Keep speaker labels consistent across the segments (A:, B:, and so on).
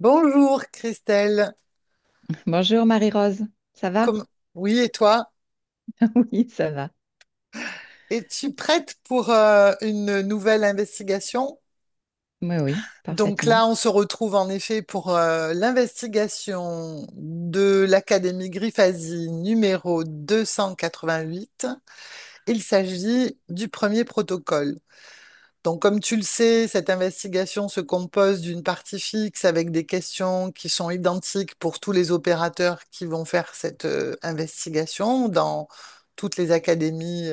A: Bonjour Christelle.
B: Bonjour Marie-Rose, ça va?
A: Comme... Oui, et toi?
B: Oui, ça va.
A: Es-tu prête pour une nouvelle investigation?
B: Oui, oui,
A: Donc
B: parfaitement.
A: là, on se retrouve en effet pour l'investigation de l'Académie Grifasi numéro 288. Il s'agit du premier protocole. Donc, comme tu le sais, cette investigation se compose d'une partie fixe avec des questions qui sont identiques pour tous les opérateurs qui vont faire cette investigation dans toutes les académies,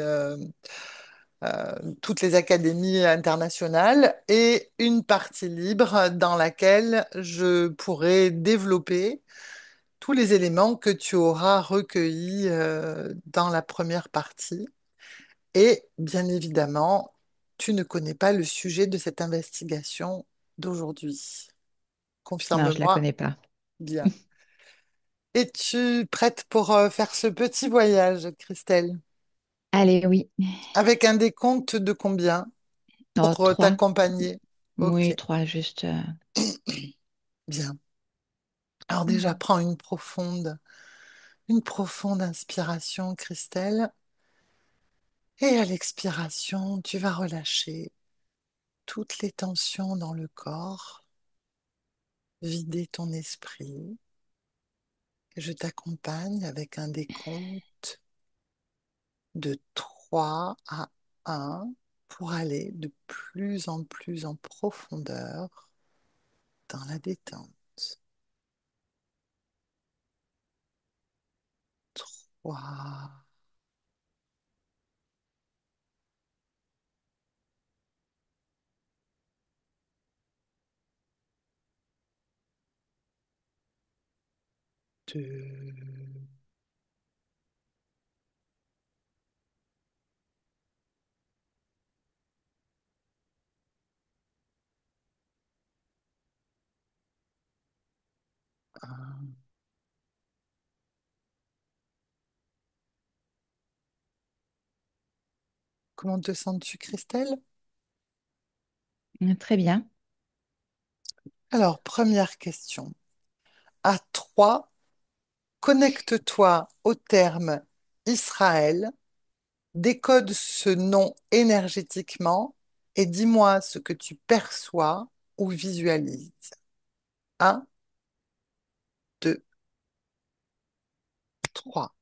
A: toutes les académies internationales, et une partie libre dans laquelle je pourrai développer tous les éléments que tu auras recueillis dans la première partie. Et bien évidemment, tu ne connais pas le sujet de cette investigation d'aujourd'hui.
B: Non, je la
A: Confirme-moi
B: connais pas.
A: bien. Es-tu prête pour faire ce petit voyage, Christelle?
B: Allez, oui.
A: Avec un décompte de combien
B: Oh,
A: pour
B: trois.
A: t'accompagner? Ok,
B: Oui, trois, juste.
A: bien. Alors déjà, prends une profonde inspiration, Christelle. Et à l'expiration, tu vas relâcher toutes les tensions dans le corps, vider ton esprit. Je t'accompagne avec un décompte de 3 à 1 pour aller de plus en plus en profondeur dans la détente. 3, 2, un. Comment te sens-tu, Christelle?
B: Très bien.
A: Alors, première question. À 3, connecte-toi au terme Israël, décode ce nom énergétiquement et dis-moi ce que tu perçois ou visualises. Un, 2, 3.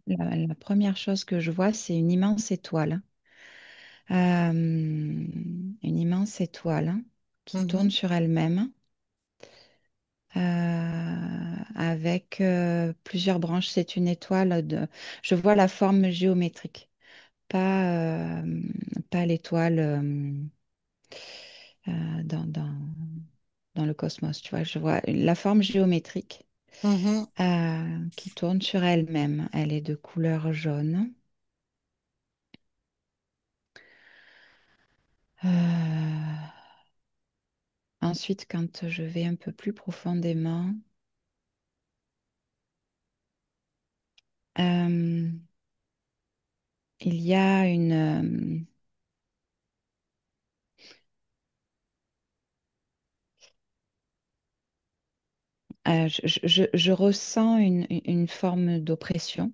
B: La première chose que je vois, c'est une immense étoile. Une immense étoile qui tourne
A: Mhm,
B: sur elle-même avec plusieurs branches. C'est une étoile de... Je vois la forme géométrique, pas l'étoile dans le cosmos, tu vois. Je vois la forme géométrique
A: mhm.
B: qui tourne sur elle-même. Elle est de couleur jaune. Euh, Ensuite, quand je vais un peu plus profondément, euh, il y a je ressens une forme d'oppression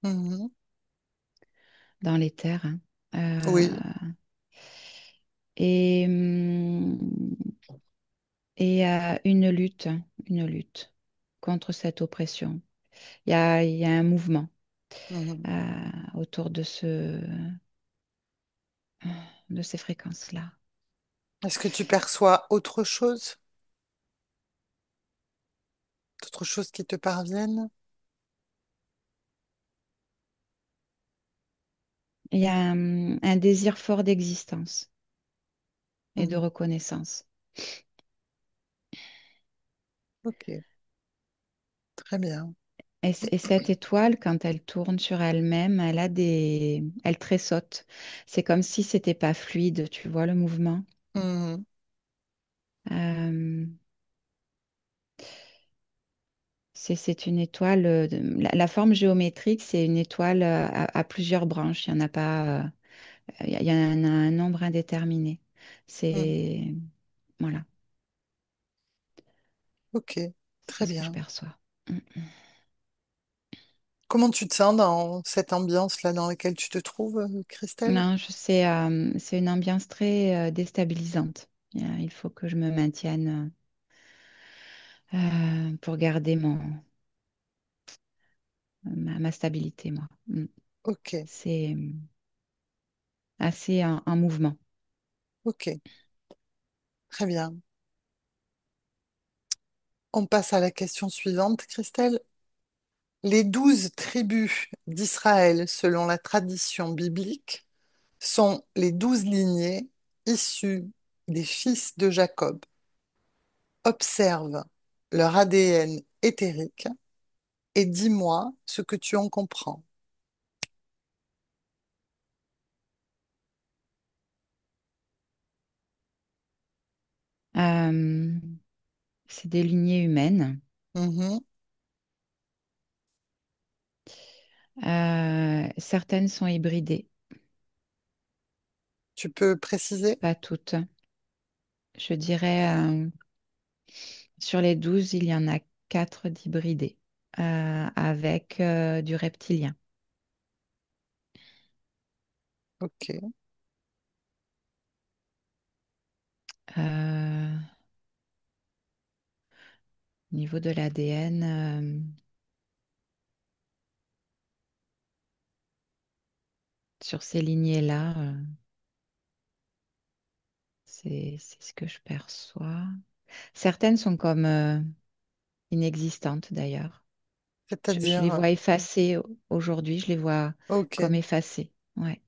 A: Mhm.
B: dans les terres, hein.
A: Oui.
B: Et, une lutte contre cette oppression. Il y a un mouvement
A: Mhm.
B: autour de ces fréquences-là.
A: Est-ce que tu perçois autre chose? D'autres choses qui te parviennent?
B: Il y a un désir fort d'existence et de
A: Mhm.
B: reconnaissance.
A: Ok, très bien.
B: Et cette étoile, quand elle tourne sur elle-même, elle tressaute. C'est comme si c'était pas fluide, tu vois le mouvement.
A: Mhm.
B: Euh, C'est une étoile. La forme géométrique, c'est une étoile à plusieurs branches. Il y en a pas. Il y en a un nombre indéterminé.
A: Hmm.
B: C'est voilà,
A: Ok,
B: c'est
A: très
B: ce que je
A: bien.
B: perçois. Mm.
A: Comment tu te sens dans cette ambiance-là dans laquelle tu te trouves, Christelle?
B: Non, c'est une ambiance très déstabilisante. Il faut que je me maintienne pour garder ma stabilité, moi.
A: Ok,
B: C'est assez en mouvement.
A: ok, très bien. On passe à la question suivante, Christelle. Les 12 tribus d'Israël, selon la tradition biblique, sont les 12 lignées issues des fils de Jacob. Observe leur ADN éthérique et dis-moi ce que tu en comprends.
B: Euh, c'est des lignées humaines.
A: Mhm.
B: Certaines sont hybridées,
A: Tu peux préciser?
B: pas toutes. Je dirais sur les 12, il y en a 4 d'hybridés avec du reptilien.
A: Ok.
B: Au niveau de l'ADN, sur ces lignées-là, c'est ce que je perçois. Certaines sont comme inexistantes d'ailleurs. Je les
A: C'est-à-dire,
B: vois effacées aujourd'hui, je les vois comme
A: ok.
B: effacées. Ouais.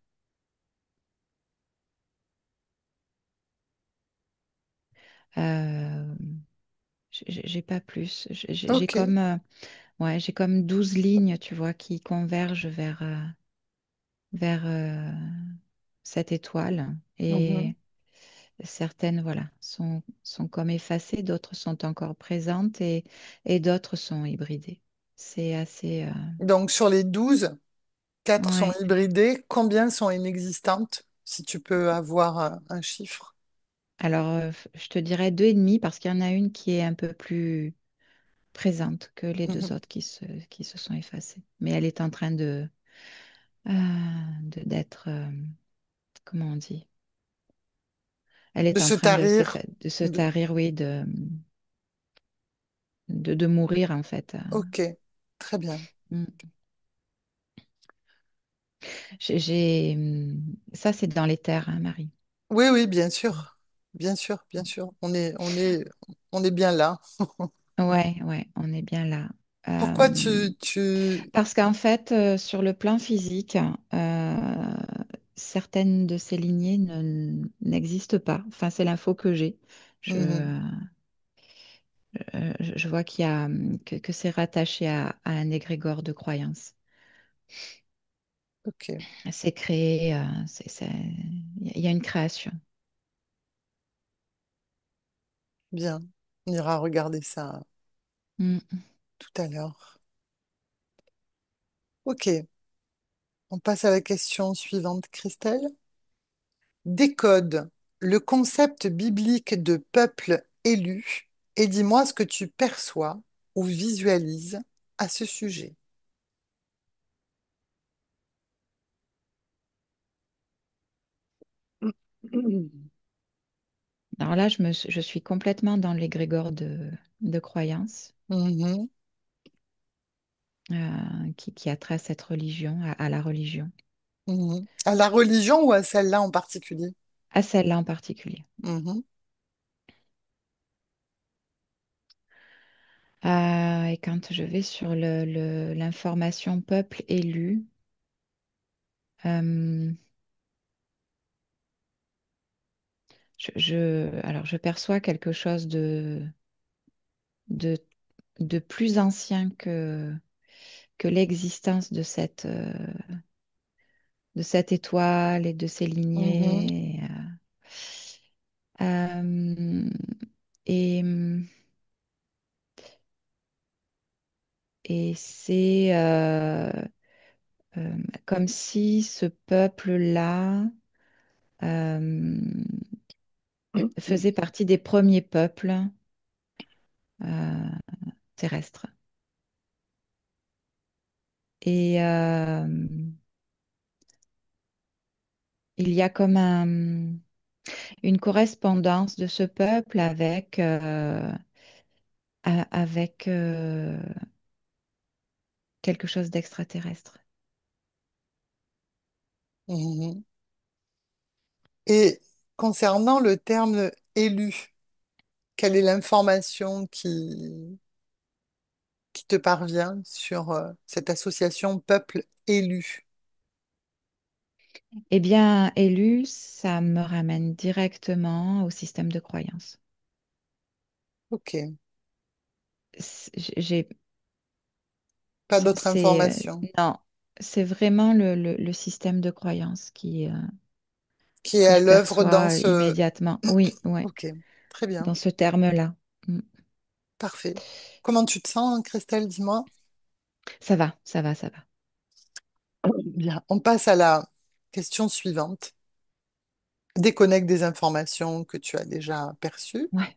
B: Euh, j'ai pas plus. J'ai
A: Ok.
B: comme, ouais, j'ai comme 12 lignes, tu vois, qui convergent vers cette étoile.
A: Mhm.
B: Et certaines, voilà, sont comme effacées, d'autres sont encore présentes et d'autres sont hybridées. C'est assez...
A: Donc, sur les 12, 4 sont
B: ouais.
A: hybridés. Combien sont inexistantes? Si tu peux avoir un chiffre.
B: Alors, je te dirais deux et demi parce qu'il y en a une qui est un peu plus présente que les deux
A: Mhm.
B: autres qui se sont effacées. Mais elle est en train euh, d'être, comment on dit? Elle
A: De
B: est en
A: se
B: train
A: tarir.
B: de se
A: De-
B: tarir, oui, de mourir en fait.
A: Ok, très bien.
B: Mm. Ça, c'est dans les terres, hein, Marie.
A: Oui, oui, bien sûr. Bien sûr, bien sûr. On est bien là.
B: Ouais, ouais, on est bien là.
A: Pourquoi
B: Euh,
A: tu...
B: Parce qu'en fait, sur le plan physique, certaines de ces lignées n'existent pas. Enfin, c'est l'info que j'ai. Je,
A: Mhm.
B: je vois qu'il y a, que c'est rattaché à un égrégore de croyance.
A: Ok,
B: C'est créé, il y a une création.
A: bien. On ira regarder ça
B: Mm.
A: tout à l'heure. Ok, on passe à la question suivante, Christelle. Décode le concept biblique de peuple élu et dis-moi ce que tu perçois ou visualises à ce sujet.
B: Alors là, je suis complètement dans l'égrégore de croyance
A: Mhm,
B: qui a trait à cette religion, à la religion,
A: mhm. À la religion ou à celle-là en particulier?
B: à celle-là en particulier.
A: Mhm,
B: Et quand je vais sur l'information peuple élu, euh, alors je perçois quelque chose de, de plus ancien que l'existence de cette étoile et de ses
A: mhm.
B: lignées. Euh, et Et c'est comme si ce peuple-là euh, faisait partie des premiers peuples euh, terrestres. Et il y a comme une correspondance de ce peuple avec, avec quelque chose d'extraterrestre.
A: Mhm. Et concernant le terme élu, quelle est l'information qui te parvient sur cette association peuple élu?
B: Eh bien, élu, ça me ramène directement au système de croyance.
A: Ok,
B: J'ai,
A: pas d'autres
B: c'est,
A: informations.
B: non, c'est vraiment le système de croyance
A: Qui est
B: que
A: à
B: je
A: l'œuvre dans
B: perçois
A: ce...
B: immédiatement. Oui, ouais,
A: Ok, très bien,
B: dans ce terme-là. Mm.
A: parfait. Comment tu te sens, Christelle, dis-moi?
B: Ça va, ça va, ça va.
A: Bien, on passe à la question suivante. Déconnecte des informations que tu as déjà perçues.
B: Ouais.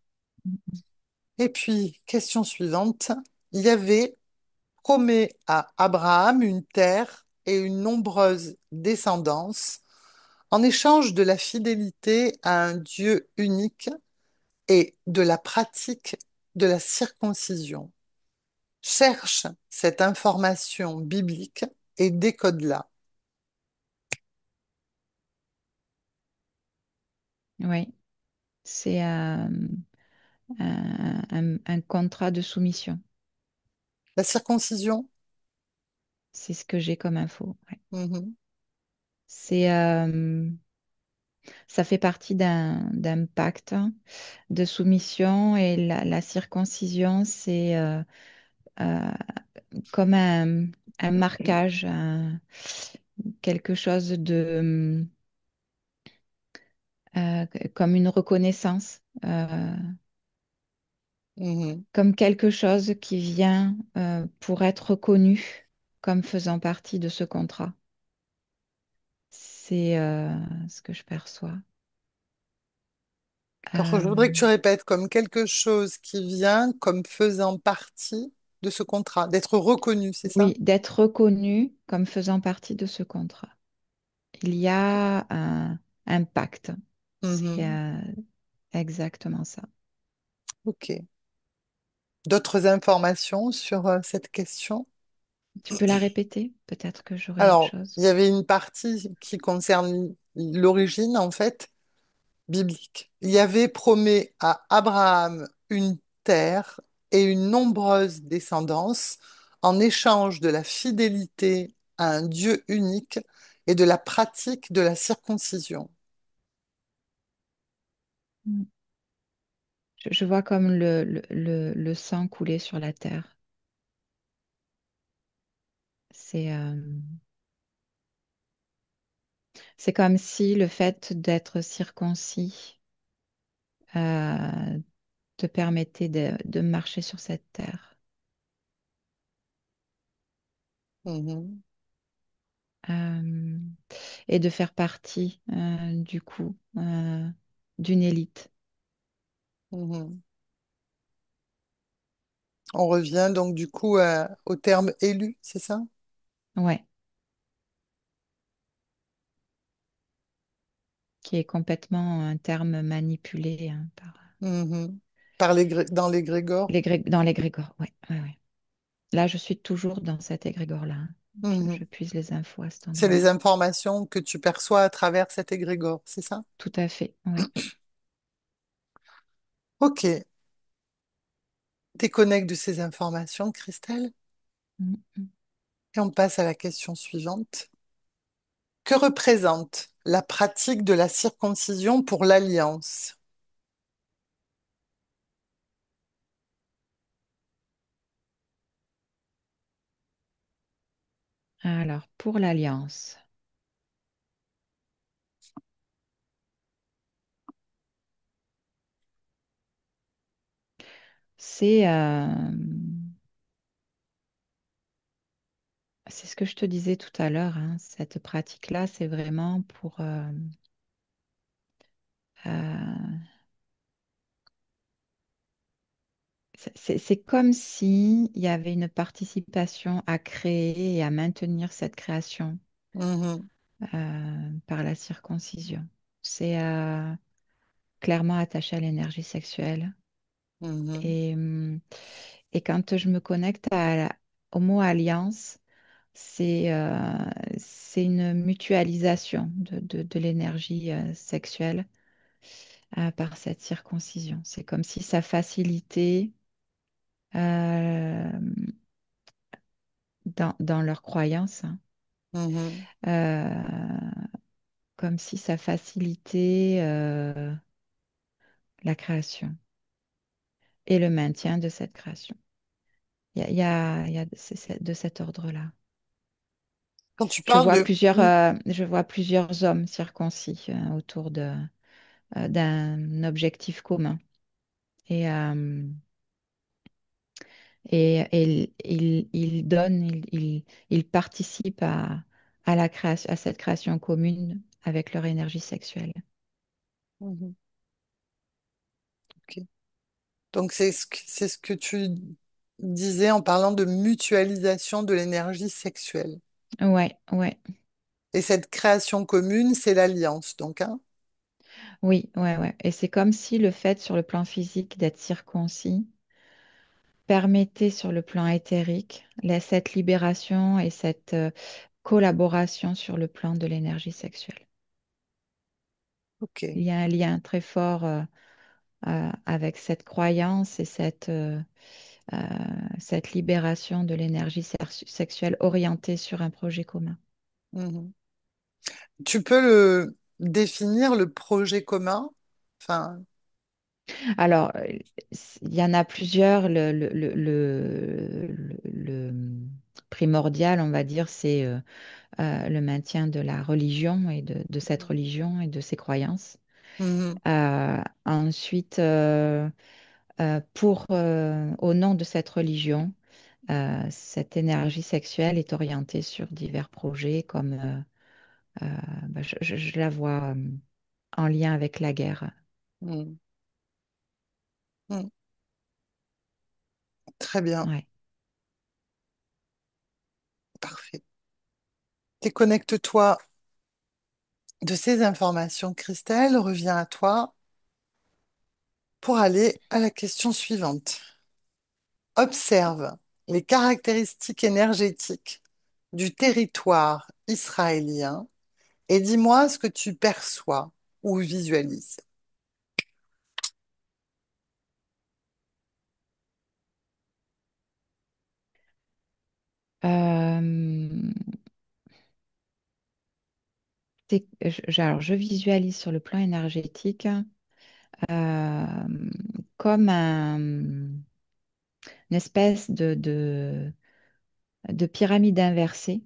A: Et puis, question suivante. Yahvé promet à Abraham une terre et une nombreuse descendance en échange de la fidélité à un Dieu unique et de la pratique de la circoncision. Cherche cette information biblique et décode-la.
B: Oui, c'est un contrat de soumission.
A: La circoncision?
B: C'est ce que j'ai comme info. Ouais.
A: Mhm,
B: C'est, ça fait partie d'un pacte de soumission et la circoncision, c'est euh, comme un marquage, quelque chose de, comme une reconnaissance,
A: mhm.
B: comme quelque chose qui vient pour être reconnu comme faisant partie de ce contrat. C'est ce que je perçois.
A: Alors, je voudrais que
B: Euh,
A: tu répètes comme quelque chose qui vient comme faisant partie de ce contrat, d'être reconnu, c'est ça?
B: oui, d'être reconnu comme faisant partie de ce contrat. Il y a un pacte. C'est
A: Mhm.
B: exactement ça.
A: Ok. D'autres informations sur cette question?
B: Tu peux la répéter? Peut-être que j'aurai autre
A: Alors,
B: chose.
A: il y avait une partie qui concerne l'origine, en fait, biblique. Yahvé promet à Abraham une terre et une nombreuse descendance en échange de la fidélité à un Dieu unique et de la pratique de la circoncision.
B: Mm. Je vois comme le sang couler sur la terre. C'est c'est comme si le fait d'être circoncis te permettait de marcher sur cette terre
A: Mhm,
B: euh, et de faire partie du coup d'une élite.
A: mhm. On revient donc du coup au terme élu, c'est ça?
B: Ouais, qui est complètement un terme manipulé hein, par
A: Mhm. Dans l'égrégore.
B: dans l'égrégore. Ouais, ouais, ouais. Là, je suis toujours dans cet égrégore-là. Hein. Je
A: Mhm.
B: puise les infos à cet
A: C'est
B: endroit.
A: les informations que tu perçois à travers cet égrégore, c'est ça?
B: Tout à fait. Oui.
A: Ok. Déconnecte de ces informations, Christelle,
B: Mm, mm.
A: et on passe à la question suivante. Que représente la pratique de la circoncision pour l'Alliance?
B: Alors, pour l'Alliance, c'est que je te disais tout à l'heure, hein, cette pratique-là, c'est vraiment pour... euh, c'est comme si il y avait une participation à créer et à maintenir cette création
A: Mhm,
B: par la circoncision. C'est clairement attaché à l'énergie sexuelle.
A: mhm,
B: Et, et quand je me connecte au mot alliance, c'est une mutualisation de l'énergie sexuelle par cette circoncision. C'est comme si ça facilitait euh, dans leurs croyances, hein,
A: mhm.
B: euh, comme si ça facilitait la création et le maintien de cette création. C'est de cet ordre-là.
A: Quand tu parles de... Oui,
B: Je vois plusieurs hommes circoncis autour d'un objectif commun. Et, il donne, il participe à la création, à cette création commune avec leur énergie sexuelle.
A: mhm, ok. Donc c'est ce que tu disais en parlant de mutualisation de l'énergie sexuelle.
B: Ouais, ouais,
A: Et cette création commune, c'est l'alliance, donc, hein?
B: oui, ouais, ouais. Et c'est comme si le fait sur le plan physique d'être circoncis permettait sur le plan éthérique cette libération et cette collaboration sur le plan de l'énergie sexuelle.
A: Ok.
B: Il y a un lien très fort avec cette croyance et euh, cette libération de l'énergie sexuelle orientée sur un projet commun.
A: Mhm. Tu peux le définir, le projet commun? Enfin,
B: Alors, il y en a plusieurs. Le primordial, on va dire, c'est le maintien de la religion et de cette religion et de ses croyances.
A: mhm,
B: Ensuite, au nom de cette religion, cette énergie sexuelle est orientée sur divers projets comme je la vois en lien avec la guerre.
A: mhm, mhm. Très bien,
B: Ouais.
A: parfait. Déconnecte-toi de ces informations, Christelle, reviens à toi pour aller à la question suivante. Observe les caractéristiques énergétiques du territoire israélien et dis-moi ce que tu perçois ou visualises.
B: Euh, alors, je visualise sur le plan énergétique euh, comme une espèce de pyramide inversée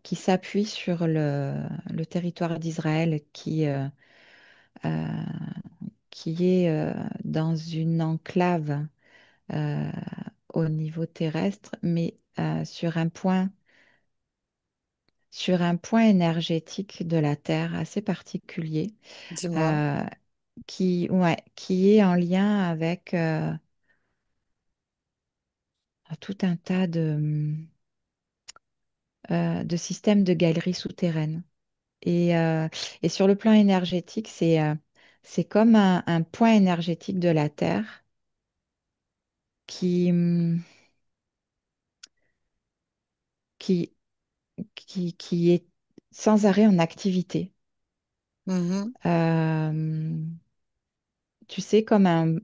B: qui s'appuie sur le territoire d'Israël euh, qui est dans une enclave euh, au niveau terrestre, mais sur un point énergétique de la Terre assez particulier,
A: Dis-moi.
B: euh, qui est en lien avec tout un tas de systèmes de galeries souterraines. Et, euh, et sur le plan énergétique, c'est comme un point énergétique de la Terre qui, hum, qui, qui est sans arrêt en activité.
A: Mhm,
B: Euh, Tu sais, comme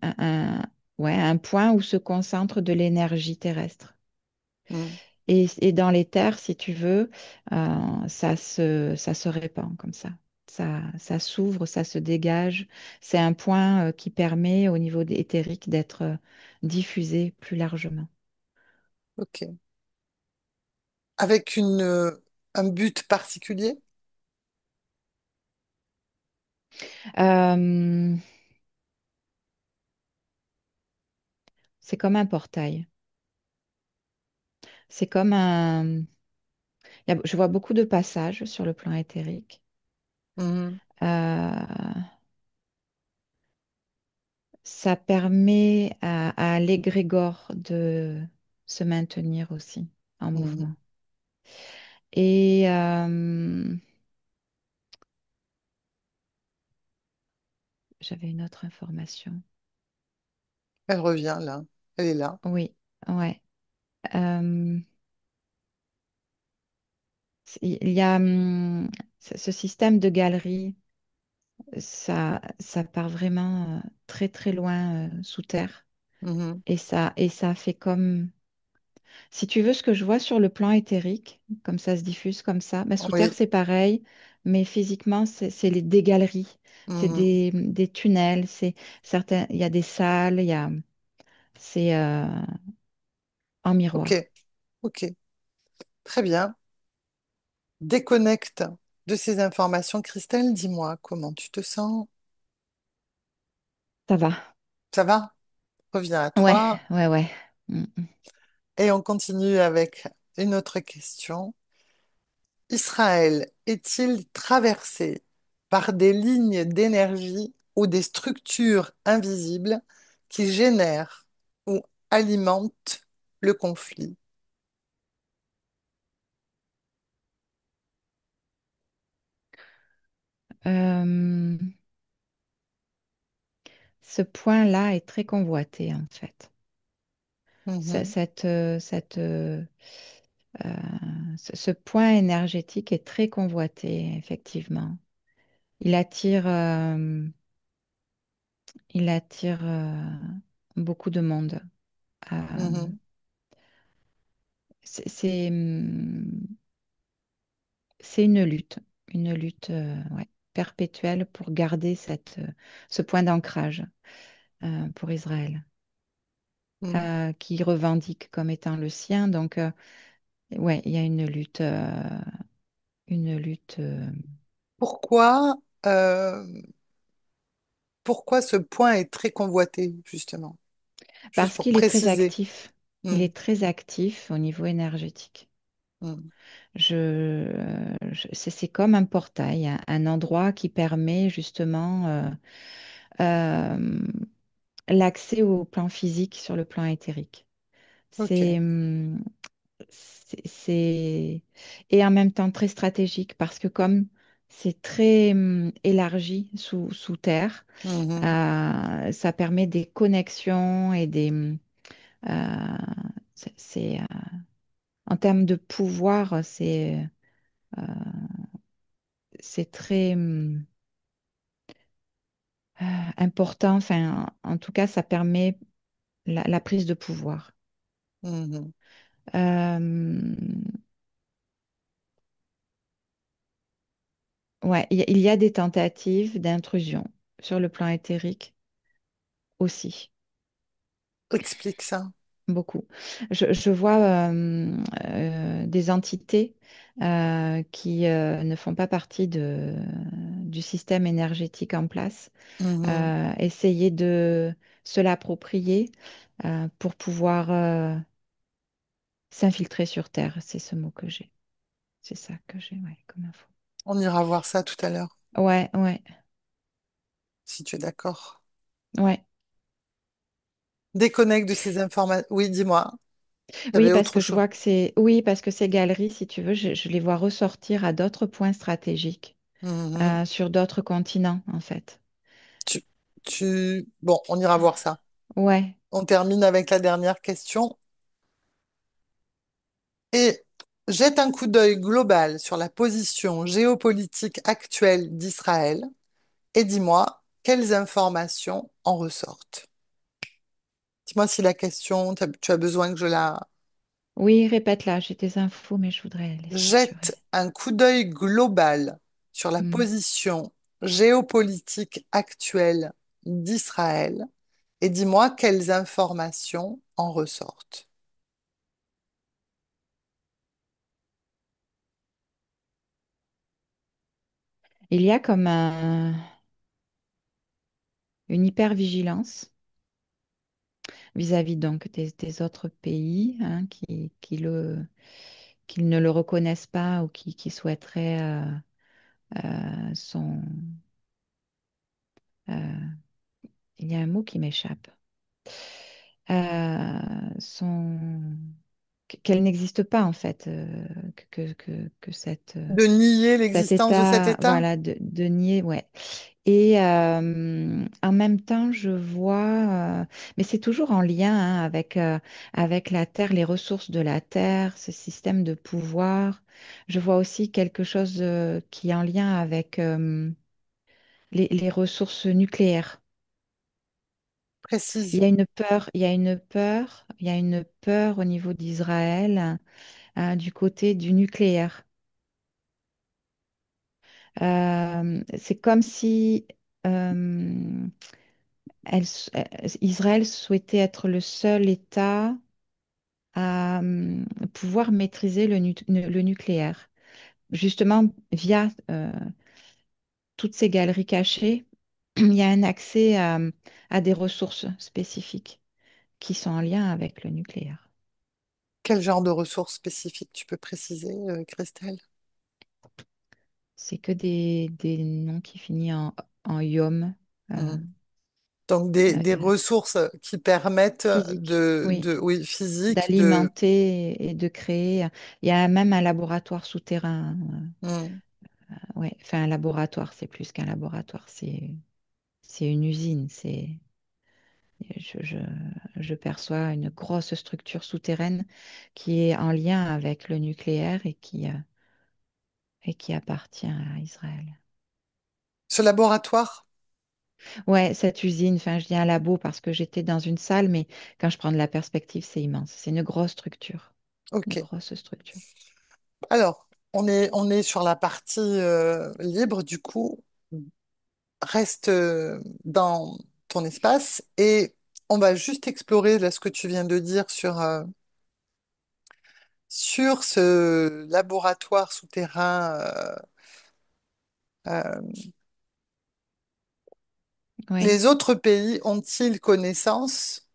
B: ouais, un point où se concentre de l'énergie terrestre.
A: mhm.
B: Et dans les terres, si tu veux, ça se répand comme ça. Ça s'ouvre, ça se dégage. C'est un point qui permet au niveau éthérique d'être diffusé plus largement.
A: Ok. Avec un but particulier?
B: Euh, c'est comme un portail. C'est comme un... Je vois beaucoup de passages sur le plan éthérique.
A: Mhm,
B: Euh, Ça permet à l'égrégore de se maintenir aussi en
A: mhm.
B: mouvement. Et j'avais une autre information.
A: Elle revient là. Elle est là.
B: Oui, ouais. Euh, il y a ce système de galerie, ça part vraiment très très loin sous terre.
A: Mhm.
B: Et ça fait comme, si tu veux, ce que je vois sur le plan éthérique, comme ça se diffuse comme ça, ben, sous terre
A: Oui.
B: c'est pareil, mais physiquement c'est des galeries, c'est
A: Mhm.
B: des tunnels, c'est certains, il y a des salles, c'est en
A: Ok.
B: miroir.
A: Ok. Très bien. Déconnecte de ces informations. Christelle, dis-moi comment tu te sens.
B: Ça va.
A: Ça va? Reviens à
B: Ouais,
A: toi.
B: ouais, ouais. Mm, mm.
A: Et on continue avec une autre question. Israël est-il traversé par des lignes d'énergie ou des structures invisibles qui génèrent ou alimentent le conflit?
B: Euh, Ce point-là est très convoité en fait.
A: Mhm,
B: Euh, ce point énergétique est très convoité, effectivement. Il attire, euh, il attire beaucoup de monde. Euh,
A: mhm,
B: c'est c'est une lutte ouais, perpétuelle pour garder ce point d'ancrage pour Israël,
A: mhm.
B: qui revendique comme étant le sien. Donc, ouais, il y a une lutte.
A: Pourquoi, euh, pourquoi ce point est très convoité, justement? Juste
B: Parce
A: pour
B: qu'il est très
A: préciser.
B: actif. Il
A: Mhm,
B: est très actif au niveau énergétique.
A: mhm,
B: C'est comme un portail, un endroit qui permet justement euh, l'accès au plan physique sur le plan éthérique. C'est,
A: ok.
B: hum, c'est- et en même temps très stratégique parce que comme c'est très élargi sous terre,
A: Mhm,
B: ça permet des connexions et euh, c'est, en termes de pouvoir, euh, c'est très important. Enfin, en tout cas, ça permet la prise de pouvoir.
A: mhm.
B: Euh, ouais, il y a des tentatives d'intrusion sur le plan éthérique aussi,
A: Explique ça.
B: beaucoup. Je vois des entités qui ne font pas partie du système énergétique en place,
A: Mhm.
B: essayer de se l'approprier pour pouvoir s'infiltrer sur Terre. C'est ce mot que j'ai. C'est ça que j'ai, ouais, comme info.
A: On ira voir ça tout à l'heure,
B: Ouais, ouais,
A: si tu es d'accord.
B: ouais.
A: Déconnecte de ces informations. Oui, dis-moi. Il y
B: Oui,
A: avait
B: parce
A: autre
B: que je
A: chose.
B: vois que c'est, oui, parce que ces galeries, si tu veux, je les vois ressortir à d'autres points stratégiques,
A: Mhm.
B: sur d'autres continents, en fait.
A: Bon, on ira voir ça.
B: Ouais.
A: On termine avec la dernière question. Et jette un coup d'œil global sur la position géopolitique actuelle d'Israël et dis-moi quelles informations en ressortent. Dis-moi si la question, tu as besoin que je la...
B: Oui, répète-la, j'ai des infos, mais je voudrais les
A: Jette
B: structurer.
A: un coup d'œil global sur la
B: Hmm.
A: position géopolitique actuelle d'Israël et dis-moi quelles informations en ressortent.
B: Il y a comme une hypervigilance vis-à-vis donc des autres pays hein, qu'ils ne le reconnaissent pas ou qui souhaiteraient son... euh, il y a un mot qui m'échappe. Son... Qu'elle n'existe pas en fait, que
A: De nier
B: cet
A: l'existence de cet
B: état,
A: état?
B: voilà, de nier, ouais. Et en même temps, je vois, mais c'est toujours en lien hein, avec la Terre, les ressources de la Terre, ce système de pouvoir. Je vois aussi quelque chose qui est en lien avec les ressources nucléaires. Il
A: Précise.
B: y a une peur, il y a une peur, il y a une peur au niveau d'Israël du côté du nucléaire. C'est comme si euh, Israël souhaitait être le seul État à pouvoir maîtriser le nucléaire. Justement, via toutes ces galeries cachées, il y a un accès à des ressources spécifiques qui sont en lien avec le nucléaire.
A: Quel genre de ressources spécifiques tu peux préciser, Christelle?
B: C'est que des noms qui finissent en yom, euh,
A: Mhm. Donc des
B: euh,
A: ressources qui permettent
B: physique, oui,
A: oui, physique, de...
B: d'alimenter et de créer. Il y a même un laboratoire souterrain.
A: Mhm.
B: Ouais, enfin un laboratoire, c'est plus qu'un laboratoire, c'est une usine. Je, je, je perçois une grosse structure souterraine qui est en lien avec le nucléaire et qui appartient à Israël.
A: Ce laboratoire?
B: Ouais, cette usine, enfin je dis un labo parce que j'étais dans une salle, mais quand je prends de la perspective, c'est immense. C'est une grosse structure. Une
A: Ok.
B: grosse structure.
A: Alors, on est sur la partie libre, du coup, reste dans ton espace et on va juste explorer là, ce que tu viens de dire sur ce laboratoire souterrain. Euh,
B: Oui,
A: les autres pays ont-ils connaissance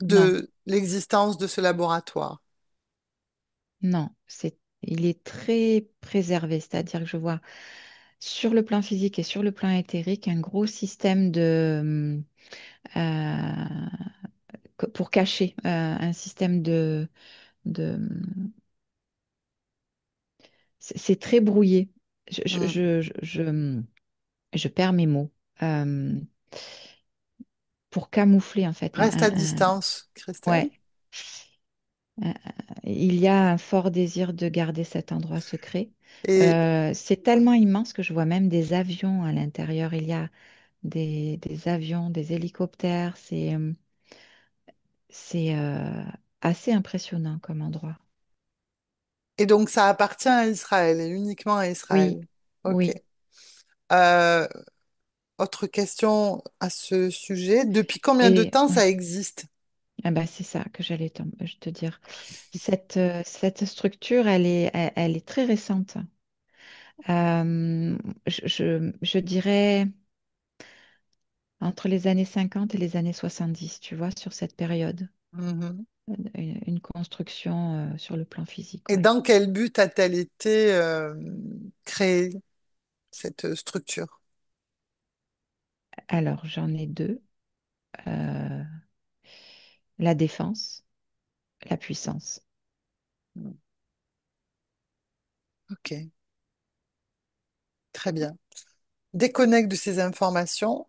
B: non,
A: de l'existence de ce laboratoire?
B: non. Il est très préservé, c'est-à-dire que je vois sur le plan physique et sur le plan éthérique un gros système pour cacher un système de c'est très brouillé. Je, je,
A: Hmm.
B: je, je, je- je perds mes mots. Euh, pour camoufler en fait
A: Reste à distance, Christelle.
B: ouais, un- il y a un fort désir de garder cet endroit secret.
A: Et,
B: C'est tellement immense que je vois même des avions à l'intérieur. Il y a des avions, des hélicoptères. C'est assez impressionnant comme endroit.
A: et donc ça appartient à Israël et uniquement à
B: Oui,
A: Israël. Ok.
B: oui.
A: Euh, autre question à ce sujet. Depuis combien de
B: Et
A: temps
B: ouais.
A: ça existe?
B: Ah bah, c'est ça que je te dire. Cette structure, elle est très récente. Je dirais entre les années 50 et les années 70, tu vois, sur cette période.
A: Mhm.
B: Une construction sur le plan physique,
A: Et
B: oui.
A: dans quel but a-t-elle été créée, cette structure?
B: Alors, j'en ai deux. Euh, la défense, la puissance.
A: Hmm. Ok, très bien. Déconnecte de ces informations,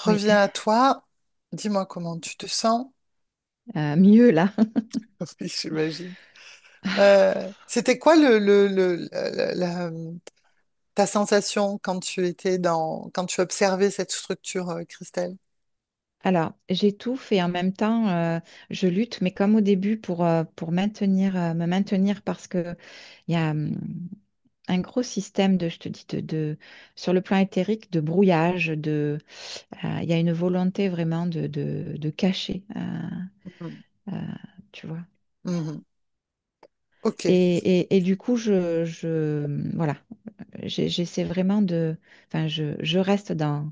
B: Oui,
A: reviens à toi, dis-moi comment tu te sens.
B: mieux là.
A: Oui, j'imagine. C'était quoi ta sensation quand tu étais quand tu observais cette structure, Christelle?
B: Alors, j'étouffe et en même temps, je lutte, mais comme au début pour me maintenir parce que il y a un gros système je te dis, sur le plan éthérique, de brouillage, il y a une volonté vraiment de cacher,
A: Mhm.
B: euh, tu vois.
A: Mhm. Ok.
B: Et du coup, voilà, j'essaie vraiment enfin, je reste dans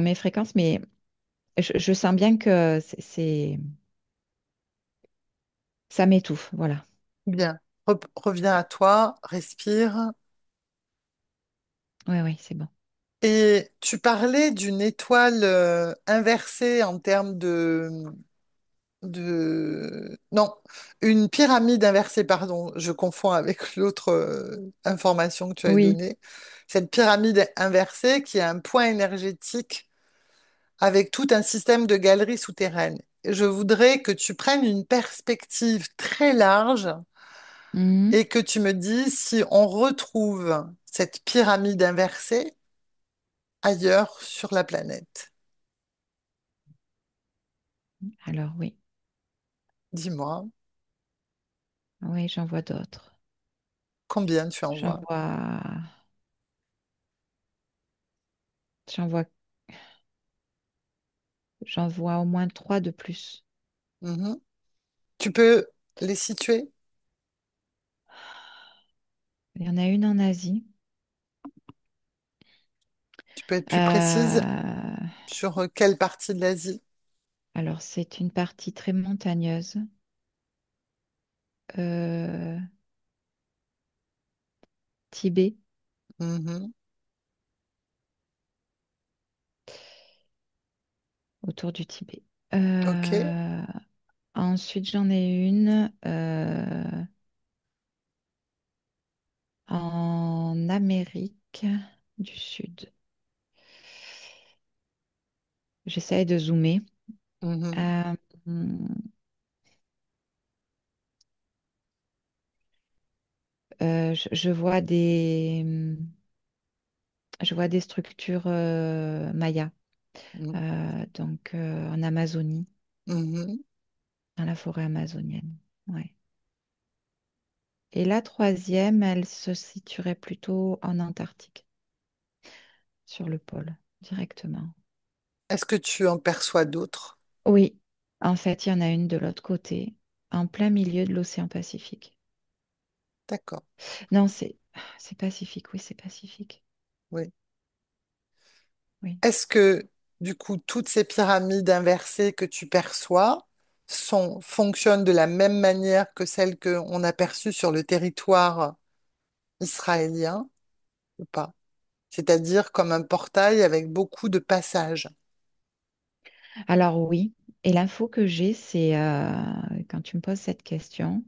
B: mes fréquences, mais je sens bien que Ça m'étouffe, voilà.
A: Bien. Reviens à toi, respire.
B: Oui, oui, c'est bon.
A: Et tu parlais d'une étoile inversée en termes Non, une pyramide inversée, pardon, je confonds avec l'autre information que tu as
B: Oui.
A: donnée. Cette pyramide inversée qui a un point énergétique avec tout un système de galeries souterraines. Je voudrais que tu prennes une perspective très large
B: Mhm.
A: et que tu me dises si on retrouve cette pyramide inversée ailleurs sur la planète.
B: Alors oui,
A: Dis-moi,
B: oui, j'en vois d'autres.
A: combien tu en
B: J'en
A: vois?
B: vois, j'en vois, j'en vois au moins trois de plus.
A: Mhm. Tu peux les situer?
B: Il y en a une en Asie.
A: Tu peux être plus précise
B: Euh,
A: sur quelle partie de l'Asie?
B: alors c'est une partie très montagneuse. Euh, Tibet,
A: Mhm.
B: autour du Tibet.
A: Ok.
B: Euh, Ensuite, j'en ai une en Amérique du Sud. J'essaie de zoomer.
A: Mhm.
B: Euh, je vois des structures mayas,
A: Mhm.
B: donc en Amazonie,
A: Mhm.
B: dans la forêt amazonienne. Ouais. Et la troisième, elle se situerait plutôt en Antarctique, sur le pôle, directement.
A: Est-ce que tu en perçois d'autres?
B: Oui, en fait, il y en a une de l'autre côté, en plein milieu de l'océan Pacifique.
A: D'accord.
B: Non, c'est Pacifique, oui, c'est Pacifique.
A: Oui.
B: Oui.
A: Est-ce que, du coup, toutes ces pyramides inversées que tu perçois fonctionnent de la même manière que celles qu'on a perçues sur le territoire israélien ou pas? C'est-à-dire comme un portail avec beaucoup de passages.
B: Alors oui, et l'info que j'ai, c'est quand tu me poses cette question,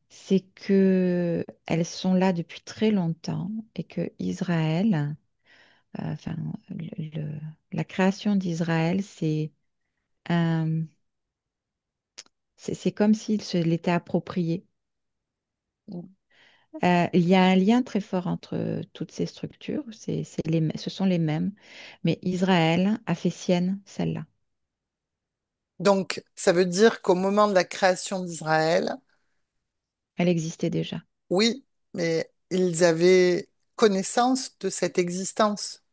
B: c'est que elles sont là depuis très longtemps et que Israël, enfin, la création d'Israël, un- c'est comme s'il se l'était approprié. Il y a un lien très fort entre toutes ces structures, ce sont les mêmes, mais Israël a fait sienne celle-là.
A: Donc, ça veut dire qu'au moment de la création d'Israël,
B: Elle existait déjà.
A: oui, mais ils avaient connaissance de cette existence.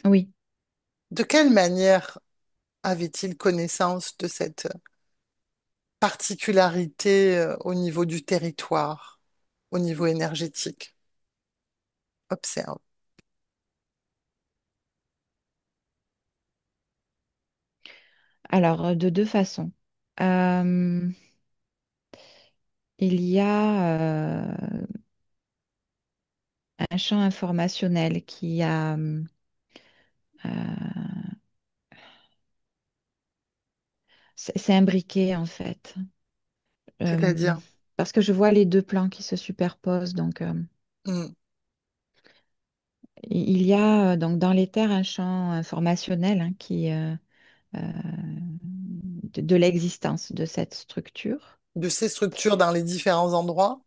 B: Oui.
A: De quelle manière avaient-ils connaissance de cette particularité au niveau du territoire, au niveau énergétique? Observe.
B: Alors, de deux façons. Euh, il y a un champ informationnel euh, c'est imbriqué en fait. Euh,
A: C'est-à-dire,
B: Parce que je vois les deux plans qui se superposent. Donc,
A: hmm,
B: il y a donc dans les terres un champ informationnel hein, euh, de l'existence de cette structure.
A: de ces structures dans les différents endroits.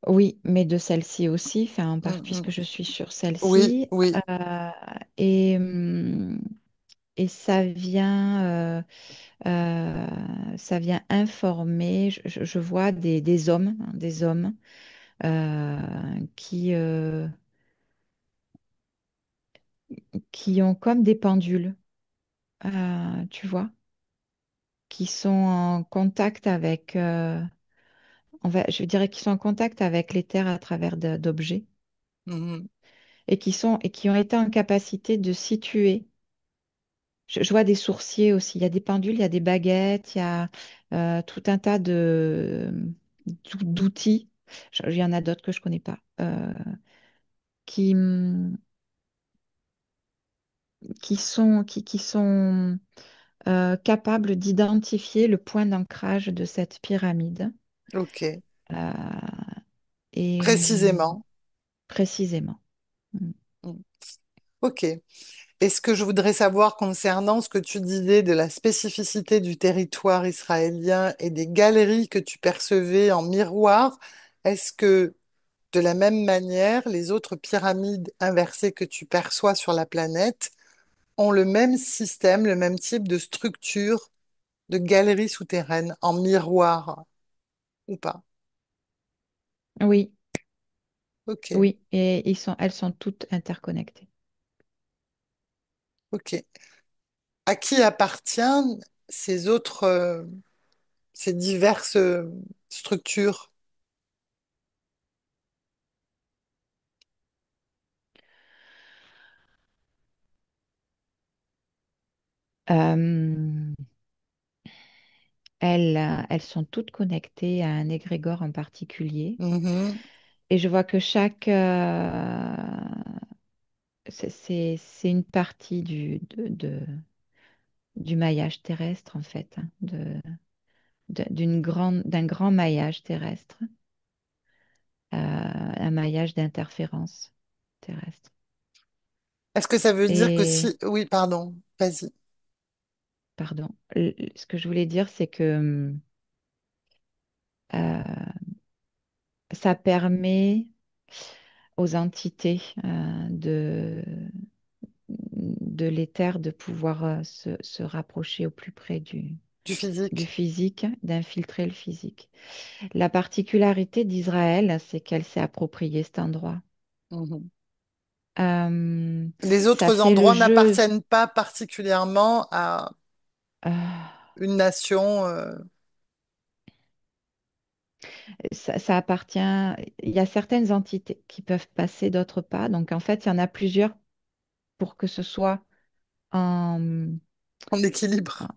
B: Oui, mais de celle-ci aussi, enfin,
A: Hmm,
B: puisque
A: hmm.
B: je suis sur
A: Oui,
B: celle-ci.
A: oui.
B: Euh, et, hum, et ça vient informer. Je vois des hommes, hein, des hommes euh, qui, euh, qui ont comme des pendules, tu vois, qui sont en contact avec, je dirais qu'ils sont en contact avec les terres à travers d'objets
A: Hmm,
B: et qui ont été en capacité de situer Je vois des sourciers aussi. Il y a des pendules, il y a des baguettes, il y a tout un tas d'outils. Il y en a d'autres que je connais pas, qui, qui sont capables d'identifier le point d'ancrage de cette pyramide.
A: Ok.
B: euh, et
A: Précisément.
B: précisément. Mm.
A: Mm. Ok. Et ce que je voudrais savoir concernant ce que tu disais de la spécificité du territoire israélien et des galeries que tu percevais en miroir, est-ce que de la même manière, les autres pyramides inversées que tu perçois sur la planète ont le même système, le même type de structure de galeries souterraines en miroir ou pas?
B: Oui,
A: Ok,
B: oui. Et elles sont toutes interconnectées.
A: ok. À qui appartiennent ces autres, ces diverses structures?
B: Euh, elles sont toutes connectées à un égrégore en particulier.
A: Mhm.
B: Et je vois que c'est une partie du maillage terrestre, en fait, hein, d'un grand maillage terrestre, un maillage d'interférence terrestre.
A: Est-ce que ça veut dire que
B: Et,
A: si... Oui, pardon, vas-y.
B: pardon, ce que je voulais dire, c'est que ça permet aux entités de l'éther de pouvoir se rapprocher au plus près
A: Du
B: du
A: physique.
B: physique, d'infiltrer le physique. La particularité d'Israël, c'est qu'elle s'est appropriée cet endroit.
A: Mhm.
B: Euh,
A: Les
B: Ça
A: autres
B: fait le
A: endroits
B: jeu.
A: n'appartiennent pas particulièrement à
B: euh,
A: une nation.
B: ça appartient. Il y a certaines entités qui peuvent passer, d'autres pas. Donc en fait, il y en a plusieurs pour que ce soit en,
A: En équilibre.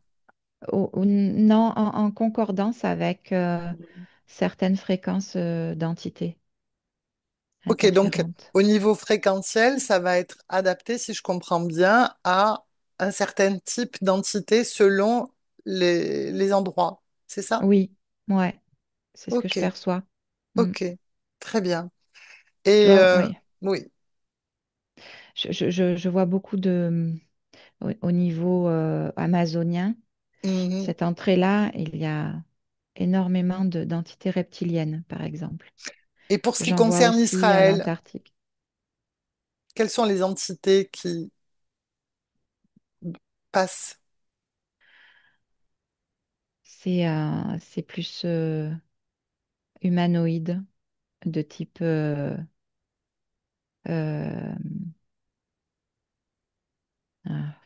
B: non, en concordance avec certaines fréquences d'entités
A: Ok, donc
B: interférentes.
A: au niveau fréquentiel, ça va être adapté, si je comprends bien, à un certain type d'entité selon les endroits. C'est ça?
B: Oui, ouais, c'est ce que je
A: Ok,
B: perçois. Mm.
A: ok, très bien. Et
B: Oui,
A: oui,
B: je vois beaucoup au niveau amazonien.
A: mhm.
B: Cette entrée-là, il y a énormément d'entités reptiliennes, par exemple.
A: Et pour ce qui
B: J'en vois
A: concerne
B: aussi à
A: Israël,
B: l'Antarctique.
A: quelles sont les entités qui passent?
B: C'est plus humanoïde, de type euh, ah,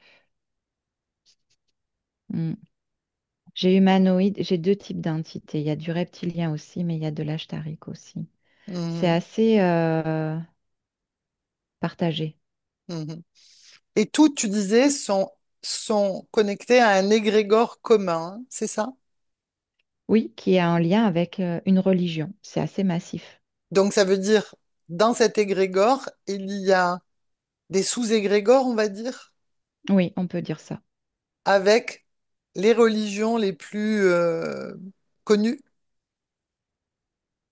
B: hmm. J'ai humanoïde, j'ai deux types d'entités. Il y a du reptilien aussi, mais il y a de l'ashtarique aussi. C'est
A: Mhm,
B: assez partagé.
A: mhm. Et toutes, tu disais, sont connectées à un égrégore commun, hein, c'est ça?
B: Oui, qui est en lien avec une religion. C'est assez massif.
A: Donc ça veut dire, dans cet égrégore, il y a des sous-égrégores, on va dire,
B: Oui, on peut dire ça.
A: avec les religions les plus connues,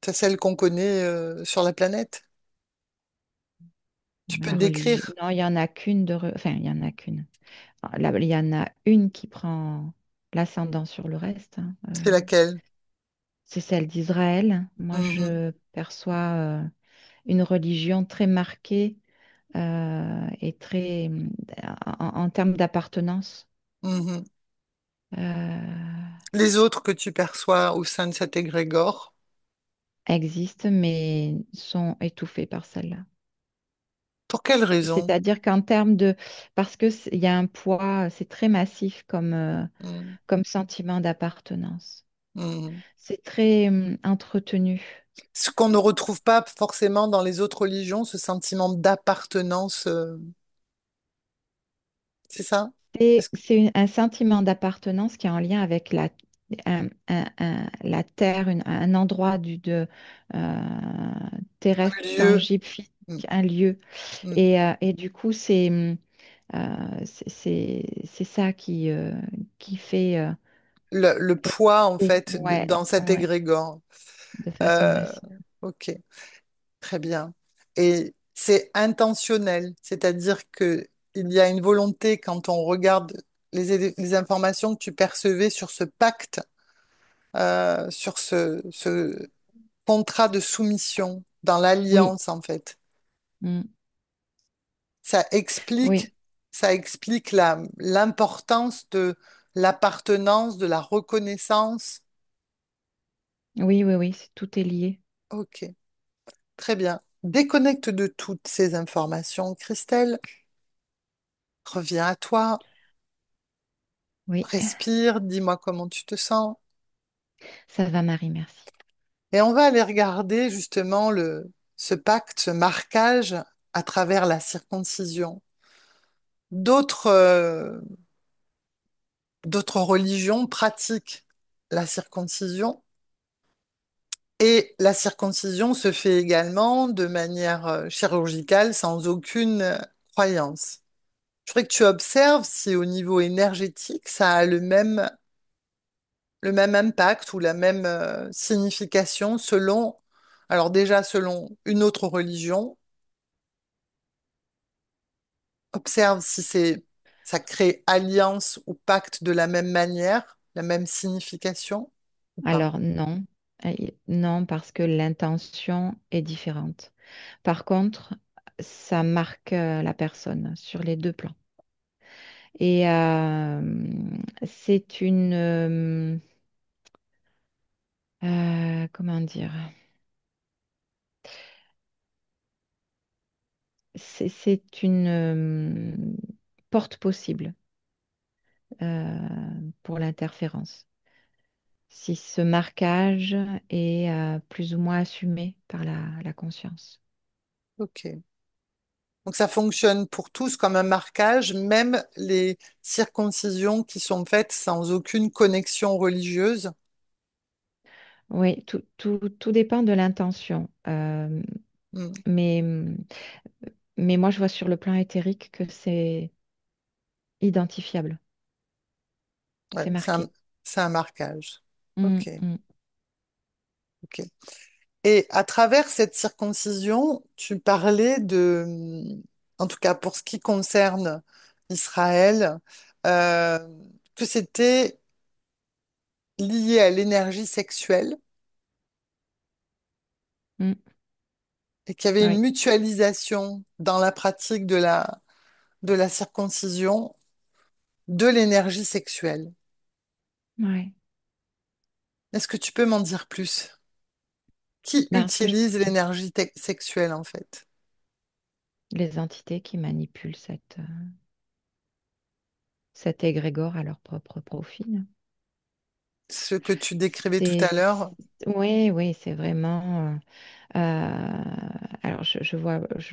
A: c'est celles qu'on connaît sur la planète. Tu peux
B: La religion.
A: décrire,
B: Non, il y en a qu'une Enfin, il y en a qu'une. Là, il y en a une qui prend l'ascendant sur le reste, hein.
A: c'est laquelle?
B: C'est celle d'Israël. Moi,
A: Mhm,
B: je perçois une religion très marquée et très en termes d'appartenance.
A: mhm.
B: euh,
A: Les autres que tu perçois au sein de cet égrégore,
B: Existent, mais sont étouffées par celle-là.
A: pour quelle raison?
B: C'est-à-dire qu'en termes de... Parce que il y a un poids, c'est très massif
A: Mhm,
B: comme sentiment d'appartenance.
A: mhm.
B: C'est très entretenu.
A: Ce qu'on ne retrouve pas forcément dans les autres religions, ce sentiment d'appartenance, c'est ça? Est-ce que
B: Un sentiment d'appartenance qui est en lien avec la terre, un endroit
A: un
B: terrestre,
A: lieu,
B: tangible, physique,
A: mm,
B: un lieu.
A: mm,
B: Et du coup, c'est ça qui fait
A: le poids, en fait,
B: ouais,
A: dans cet
B: ouais,
A: égrégore.
B: de façon
A: Euh,
B: massive.
A: ok, très bien. Et c'est intentionnel, c'est-à-dire que il y a une volonté quand on regarde les informations que tu percevais sur ce pacte, sur ce contrat de soumission dans
B: Oui,
A: l'alliance, en fait.
B: mm,
A: Ça explique,
B: oui,
A: ça explique l'importance de l'appartenance, de la reconnaissance.
B: oui, oui, oui, tout est lié.
A: Ok, très bien. Déconnecte de toutes ces informations, Christelle. Reviens à toi,
B: Oui,
A: respire, dis-moi comment tu te sens.
B: ça va, Marie, merci.
A: Et on va aller regarder justement ce pacte, ce marquage à travers la circoncision. D'autres d'autres religions pratiquent la circoncision. Et la circoncision se fait également de manière chirurgicale, sans aucune croyance. Je voudrais que tu observes si au niveau énergétique, ça a le même impact ou la même signification selon, alors déjà selon une autre religion. Observe si ça crée alliance ou pacte de la même manière, la même signification ou pas.
B: Alors, non, non, parce que l'intention est différente. Par contre, ça marque la personne sur les deux plans. Et c'est comment dire, c'est une porte possible pour l'interférence. Si ce marquage est plus ou moins assumé par la conscience.
A: Ok. Donc ça fonctionne pour tous comme un marquage, même les circoncisions qui sont faites sans aucune connexion religieuse.
B: Oui, tout dépend de l'intention.
A: Hmm.
B: Mais, mais moi, je vois sur le plan éthérique que c'est identifiable,
A: Ouais,
B: c'est marqué.
A: c'est un marquage.
B: Mm,
A: Ok,
B: mm,
A: ok. Et à travers cette circoncision, tu parlais en tout cas pour ce qui concerne Israël, euh, que c'était lié à l'énergie sexuelle
B: mm.
A: et qu'il y avait une
B: Oui,
A: mutualisation dans la pratique de la circoncision de l'énergie sexuelle.
B: ouais.
A: Est-ce que tu peux m'en dire plus? Qui
B: Ben, ce que je
A: utilise l'énergie sexuelle en fait?
B: les entités qui manipulent cet égrégore à leur propre profit.
A: Ce que tu décrivais tout
B: C'est,
A: à l'heure.
B: oui, oui, c'est vraiment. Alors, je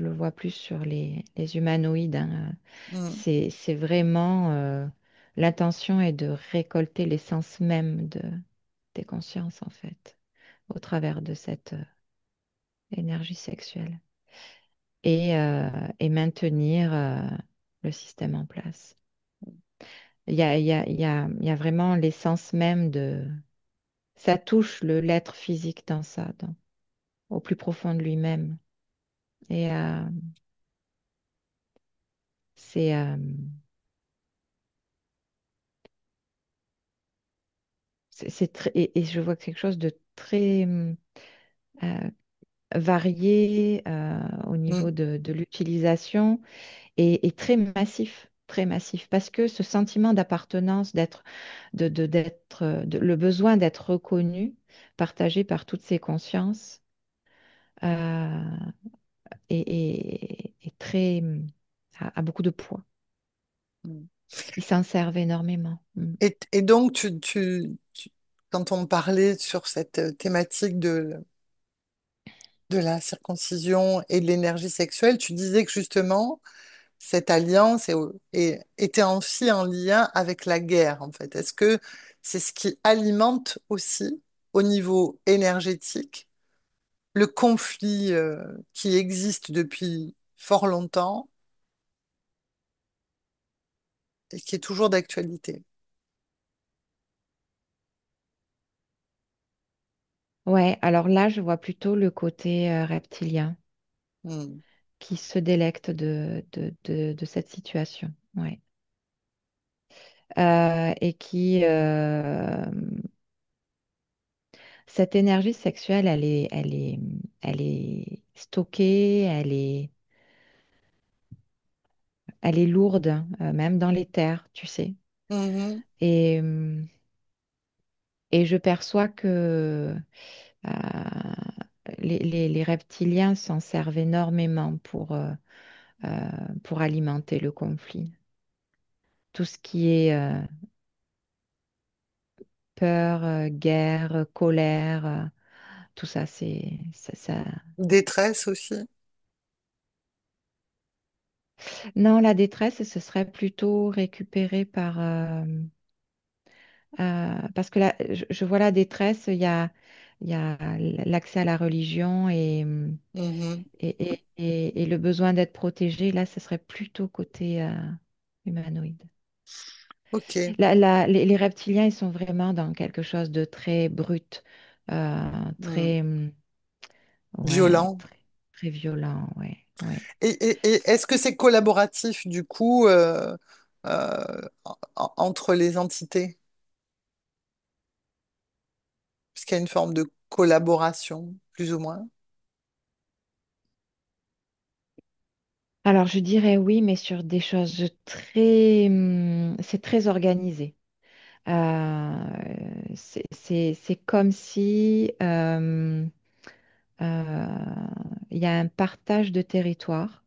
B: le vois plus sur les humanoïdes, hein.
A: Hmm,
B: C'est vraiment l'intention est de récolter l'essence même des consciences, en fait, au travers de cette énergie sexuelle et maintenir le système en place. Il y a vraiment l'essence même de. Ça touche l'être physique dans ça, au plus profond de lui-même. Et c'est et je vois quelque chose de très euh, varié au niveau
A: hmm,
B: de l'utilisation et très massif, parce que ce sentiment d'appartenance, le besoin d'être reconnu, partagé par toutes ces consciences, euh, est très, a beaucoup de poids.
A: hmm.
B: Ils s'en servent énormément. Mm.
A: Et donc, quand on parlait sur cette thématique de la circoncision et de l'énergie sexuelle, tu disais que justement, cette alliance était aussi en lien avec la guerre, en fait? Est-ce que c'est ce qui alimente aussi, au niveau énergétique, le conflit qui existe depuis fort longtemps et qui est toujours d'actualité?
B: Ouais, alors là, je vois plutôt le côté reptilien
A: Hmm.
B: qui se délecte de cette situation. Ouais. Et qui, cette énergie sexuelle, elle est stockée, elle est lourde, même dans les terres, tu sais.
A: Mhm.
B: Et, et je perçois que euh, les reptiliens s'en servent énormément pour alimenter le conflit. Tout ce qui est peur, guerre, colère, tout ça, ça.
A: Détresse aussi?
B: Non, la détresse, ce serait plutôt récupéré parce que là, je vois la détresse, il y a l'accès à la religion
A: Mhm.
B: et le besoin d'être protégé. Là, ce serait plutôt côté humanoïde.
A: Ok.
B: Les reptiliens, ils sont vraiment dans quelque chose de très brut,
A: Hmm.
B: très, ouais,
A: Violent.
B: très violent, ouais, ouais.
A: Et est-ce que c'est collaboratif, du coup, entre les entités? Est-ce qu'il y a une forme de collaboration, plus ou moins?
B: Alors, je dirais oui, mais sur des choses très, c'est très organisé. C'est comme si il y a un partage de territoire,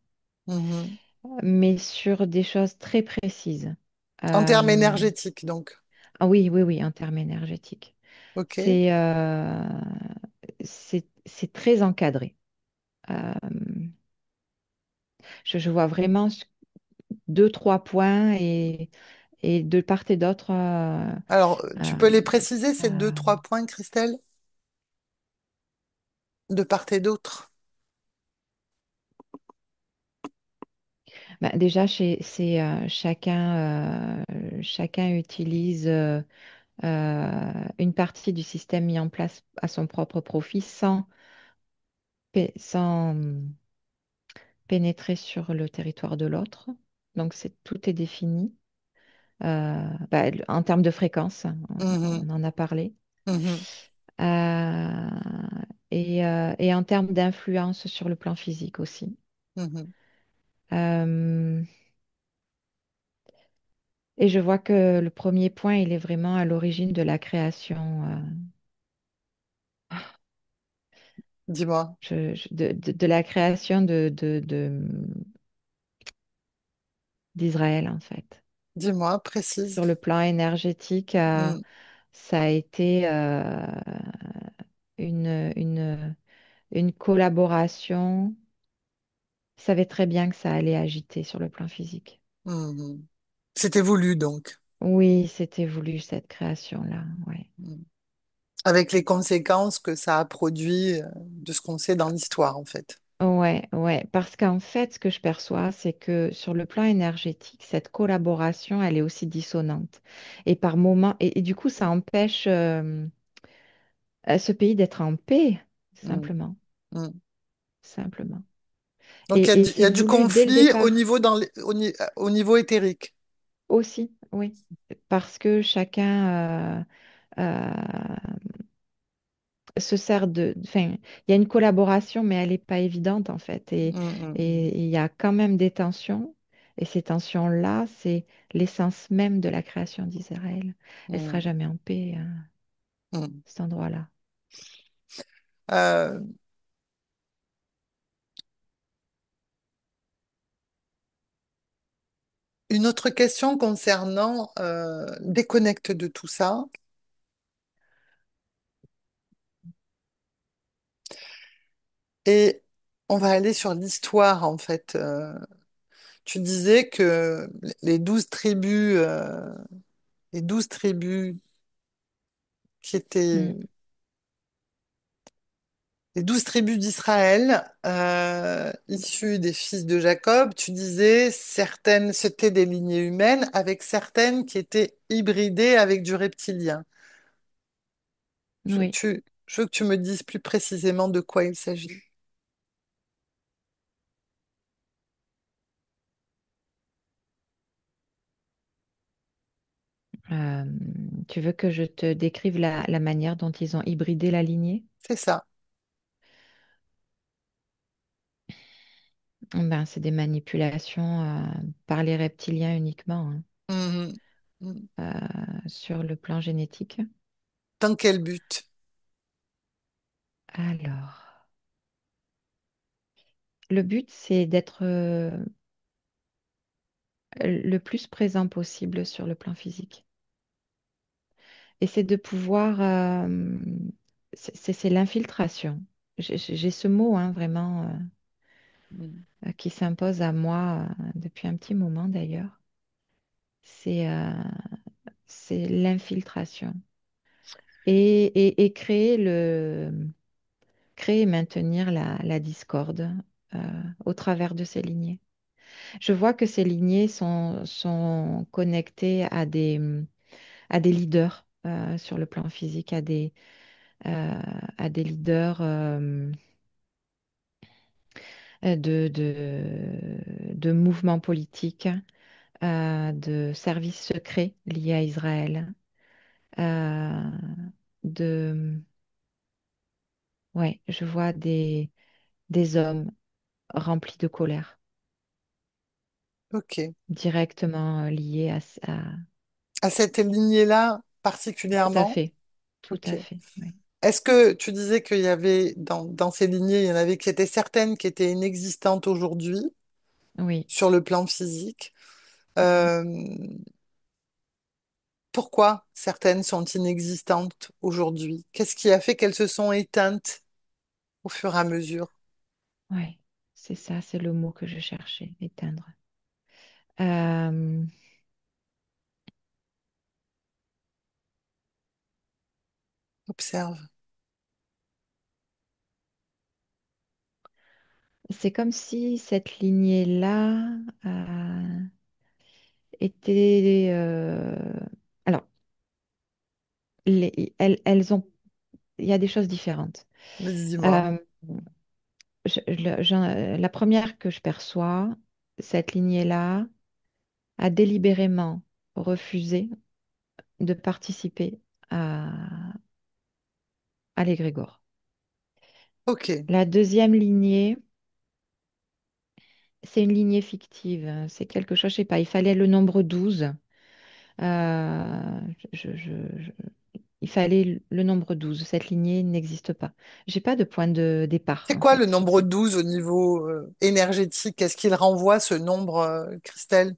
A: Mhm.
B: mais sur des choses très précises.
A: En termes
B: Euh,
A: énergétiques, donc.
B: ah oui, oui, oui, en termes énergétiques.
A: Ok.
B: C'est c'est très encadré. Euh, je vois vraiment deux, trois points et de part et d'autre.
A: Alors, tu
B: Euh,
A: peux les préciser, ces deux,
B: ça-
A: trois points, Christelle, de part et d'autre?
B: bah, déjà, chacun utilise une partie du système mis en place à son propre profit sans pénétrer sur le territoire de l'autre. Donc, tout est défini. Bah, en termes de fréquence, hein,
A: Mhm.
B: on en a parlé.
A: Mhm.
B: Euh, et en termes d'influence sur le plan physique aussi.
A: Mhm.
B: Euh, et je vois que le premier point, il est vraiment à l'origine de la création,
A: Dis-moi,
B: de la création d'Israël, en fait.
A: dis-moi, précise.
B: Sur le plan énergétique,
A: Mm.
B: ça a été une, une, une collaboration. Ils savaient très bien que ça allait agiter sur le plan physique.
A: Mhm. C'était voulu, donc.
B: Oui, c'était voulu, cette création-là. Ouais.
A: Mm. Avec les conséquences que ça a produit de ce qu'on sait dans l'histoire, en fait.
B: Ouais, ouais, parce qu'en fait, ce que je perçois, c'est que sur le plan énergétique, cette collaboration, elle est aussi dissonante. Et par moments, et du coup, ça empêche ce pays d'être en paix,
A: Mm.
B: simplement,
A: Mm.
B: simplement.
A: Donc,
B: Et
A: il y
B: c'est
A: a du
B: voulu dès le
A: conflit au
B: départ
A: niveau, au niveau éthérique.
B: aussi, oui, parce que chacun se sert enfin, il y a une collaboration, mais elle n'est pas évidente en fait.
A: Mm,
B: Et il y a quand même des tensions. Et ces tensions-là, c'est l'essence même de la création d'Israël. Elle sera
A: mm,
B: jamais en paix,
A: mm, mm.
B: cet endroit-là.
A: Euh, une autre question concernant, déconnecte de tout ça, et on va aller sur l'histoire, en fait, tu disais que les 12 tribus, les 12 tribus qui étaient
B: Mm.
A: les 12 tribus d'Israël, issues des fils de Jacob, tu disais certaines, c'était des lignées humaines, avec certaines qui étaient hybridées avec du reptilien.
B: Oui.
A: Je veux que tu me dises plus précisément de quoi il s'agit.
B: Euh, Tu veux que je te décrive la manière dont ils ont hybridé la lignée?
A: C'est ça.
B: Ben, c'est des manipulations par les reptiliens uniquement, hein,
A: Mhm. Mhm.
B: sur le plan génétique.
A: Dans quel but?
B: Alors, le but, c'est d'être le plus présent possible sur le plan physique. Et c'est de pouvoir, c'est l'infiltration. J'ai ce mot, hein, vraiment,
A: Mhm.
B: qui s'impose à moi depuis un petit moment d'ailleurs. C'est c'est l'infiltration. Et créer et maintenir la discorde euh, au travers de ces lignées. Je vois que ces lignées sont connectées à des leaders sur le plan physique, à des leaders de mouvements politiques, de services secrets liés à Israël, euh, de, ouais, je vois des hommes remplis de colère,
A: Ok.
B: directement liés
A: À cette lignée-là
B: tout à
A: particulièrement?
B: fait, tout
A: Ok.
B: à fait, oui,
A: Est-ce que tu disais qu'il y avait dans ces lignées, il y en avait qui étaient certaines qui étaient inexistantes aujourd'hui
B: oui.
A: sur le plan physique?
B: Mhm.
A: Euh, Pourquoi certaines sont inexistantes aujourd'hui? Qu'est-ce qui a fait qu'elles se sont éteintes au fur et à mesure?
B: Ouais, c'est ça, c'est le mot que je cherchais, éteindre. Euh,
A: Observe.
B: c'est comme si cette lignée-là était... alors, elles ont... Il y a des choses différentes.
A: Dis-moi.
B: Euh, la première que je perçois, cette lignée-là a délibérément refusé de participer à, à l'égrégore.
A: Ok.
B: La deuxième lignée, c'est une lignée fictive. C'est quelque chose, je sais pas, il fallait le nombre 12. Euh, je- il fallait le nombre 12. Cette lignée n'existe pas. J'ai pas de point de départ,
A: C'est
B: en
A: quoi le
B: fait, sur
A: nombre
B: cette.
A: 12 au niveau énergétique? Est-ce qu'il renvoie ce nombre, Christelle,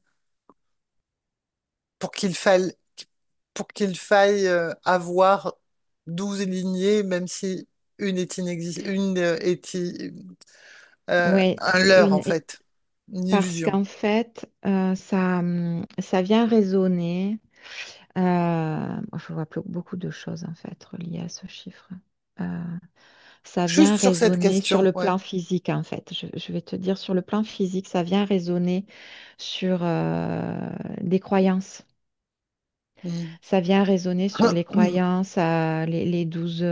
A: pour qu'il faille avoir 12 lignées, même si une est une
B: Ouais,
A: un leurre en fait, une
B: parce
A: illusion.
B: qu'en fait, ça vient résonner. Je vois beaucoup de choses, en fait, reliées à ce chiffre. Euh, Ça vient
A: Juste sur cette
B: résonner sur
A: question,
B: le
A: ouais.
B: plan physique, en fait. Je vais te dire, sur le plan physique, ça vient résonner sur des croyances.
A: Mm.
B: Ça vient résonner sur les croyances, les 12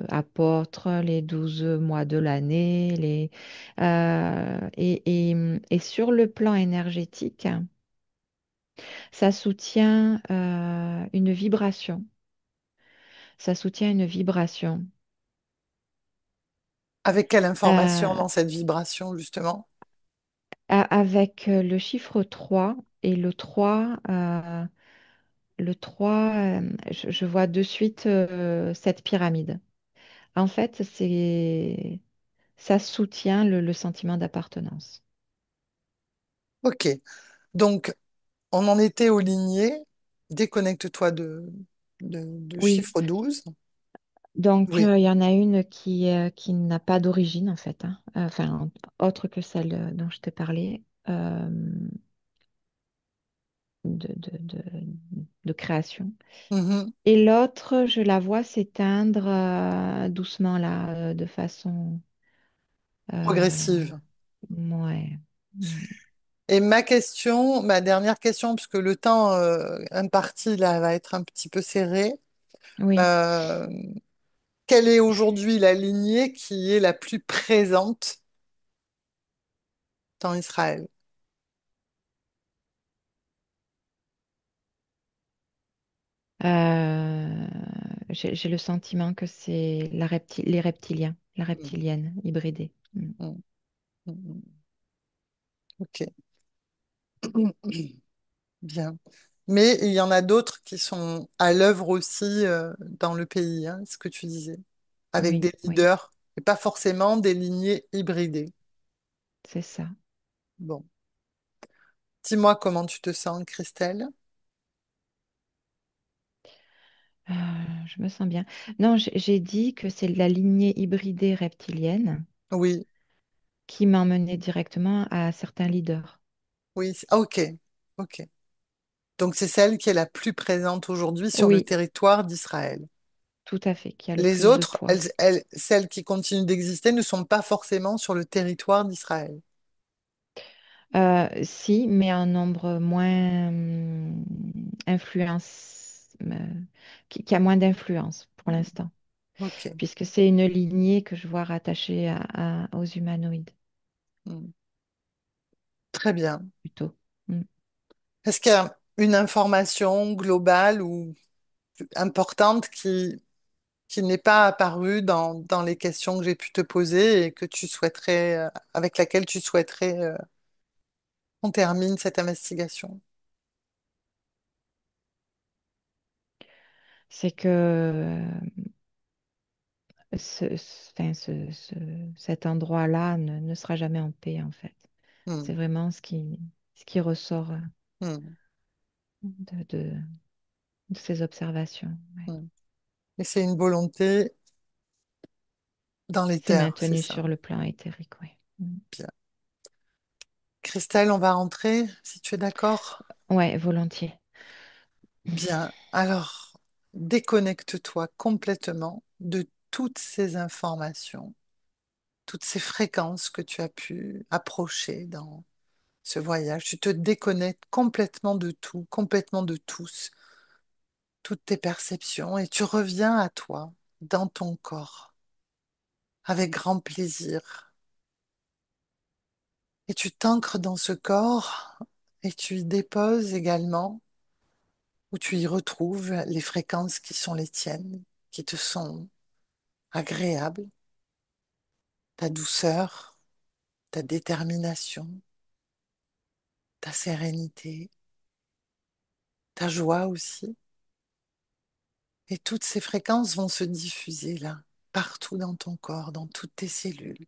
B: apôtres, les 12 mois de l'année, et sur le plan énergétique, ça soutient une vibration. Ça soutient une vibration.
A: Avec quelle information
B: Euh,
A: dans cette vibration, justement?
B: Avec le chiffre 3 et le 3, je vois de suite cette pyramide. En fait, ça soutient le sentiment d'appartenance.
A: Ok. Donc, on en était aux lignées. Déconnecte-toi de
B: Oui,
A: chiffre 12.
B: Donc,
A: Oui.
B: il y en a une qui n'a pas d'origine, en fait, hein. Enfin, autre que celle dont je t'ai parlé, de création.
A: Mhm.
B: Et l'autre, je la vois s'éteindre doucement, là, de façon... euh,
A: Progressive.
B: ouais. Mm.
A: Et ma question, ma dernière question, puisque le temps imparti là va être un petit peu serré,
B: Oui.
A: euh, quelle est aujourd'hui la lignée qui est la plus présente dans Israël?
B: Euh, j'ai le sentiment que c'est les reptiliens, la
A: Mm,
B: reptilienne hybridée. Mm.
A: mm, mm, mm. Ok, bien. Mais il y en a d'autres qui sont à l'œuvre aussi dans le pays, hein, ce que tu disais, avec
B: Oui,
A: des
B: oui,
A: leaders et pas forcément des lignées hybridées.
B: c'est ça.
A: Bon, dis-moi comment tu te sens, Christelle?
B: Euh, je me sens bien. Non, j'ai dit que c'est la lignée hybridée reptilienne
A: Oui,
B: qui m'emmenait directement à certains leaders.
A: oui, ah, ok, ok. Donc c'est celle qui est la plus présente aujourd'hui sur le
B: Oui,
A: territoire d'Israël.
B: tout à fait, qui a le
A: Les
B: plus de
A: autres,
B: poids.
A: celles qui continuent d'exister, ne sont pas forcément sur le territoire d'Israël.
B: Si, mais un nombre moins qui a moins d'influence pour l'instant,
A: Ok.
B: puisque c'est une lignée que je vois rattachée aux humanoïdes
A: Hmm. Très bien.
B: plutôt. Mm.
A: Est-ce qu'il y a une information globale ou importante qui n'est pas apparue dans les questions que j'ai pu te poser et que tu souhaiterais, avec laquelle tu souhaiterais, qu'on termine cette investigation?
B: C'est que enfin, cet endroit-là ne sera jamais en paix, en fait.
A: Hmm.
B: C'est vraiment ce qui ressort
A: Hmm.
B: de ces observations. Ouais.
A: Hmm. Et c'est une volonté dans les
B: C'est
A: terres, c'est
B: maintenu
A: ça.
B: sur le plan éthérique, oui.
A: Bien. Christelle, on va rentrer, si tu es d'accord.
B: Ouais, volontiers.
A: Bien. Alors, déconnecte-toi complètement de toutes ces informations, toutes ces fréquences que tu as pu approcher dans ce voyage. Tu te déconnectes complètement de tout, complètement de tous, toutes tes perceptions, et tu reviens à toi, dans ton corps, avec grand plaisir. Et tu t'ancres dans ce corps et tu y déposes également, où tu y retrouves les fréquences qui sont les tiennes, qui te sont agréables, ta douceur, ta détermination, ta sérénité, ta joie aussi. Et toutes ces fréquences vont se diffuser là, partout dans ton corps, dans toutes tes cellules,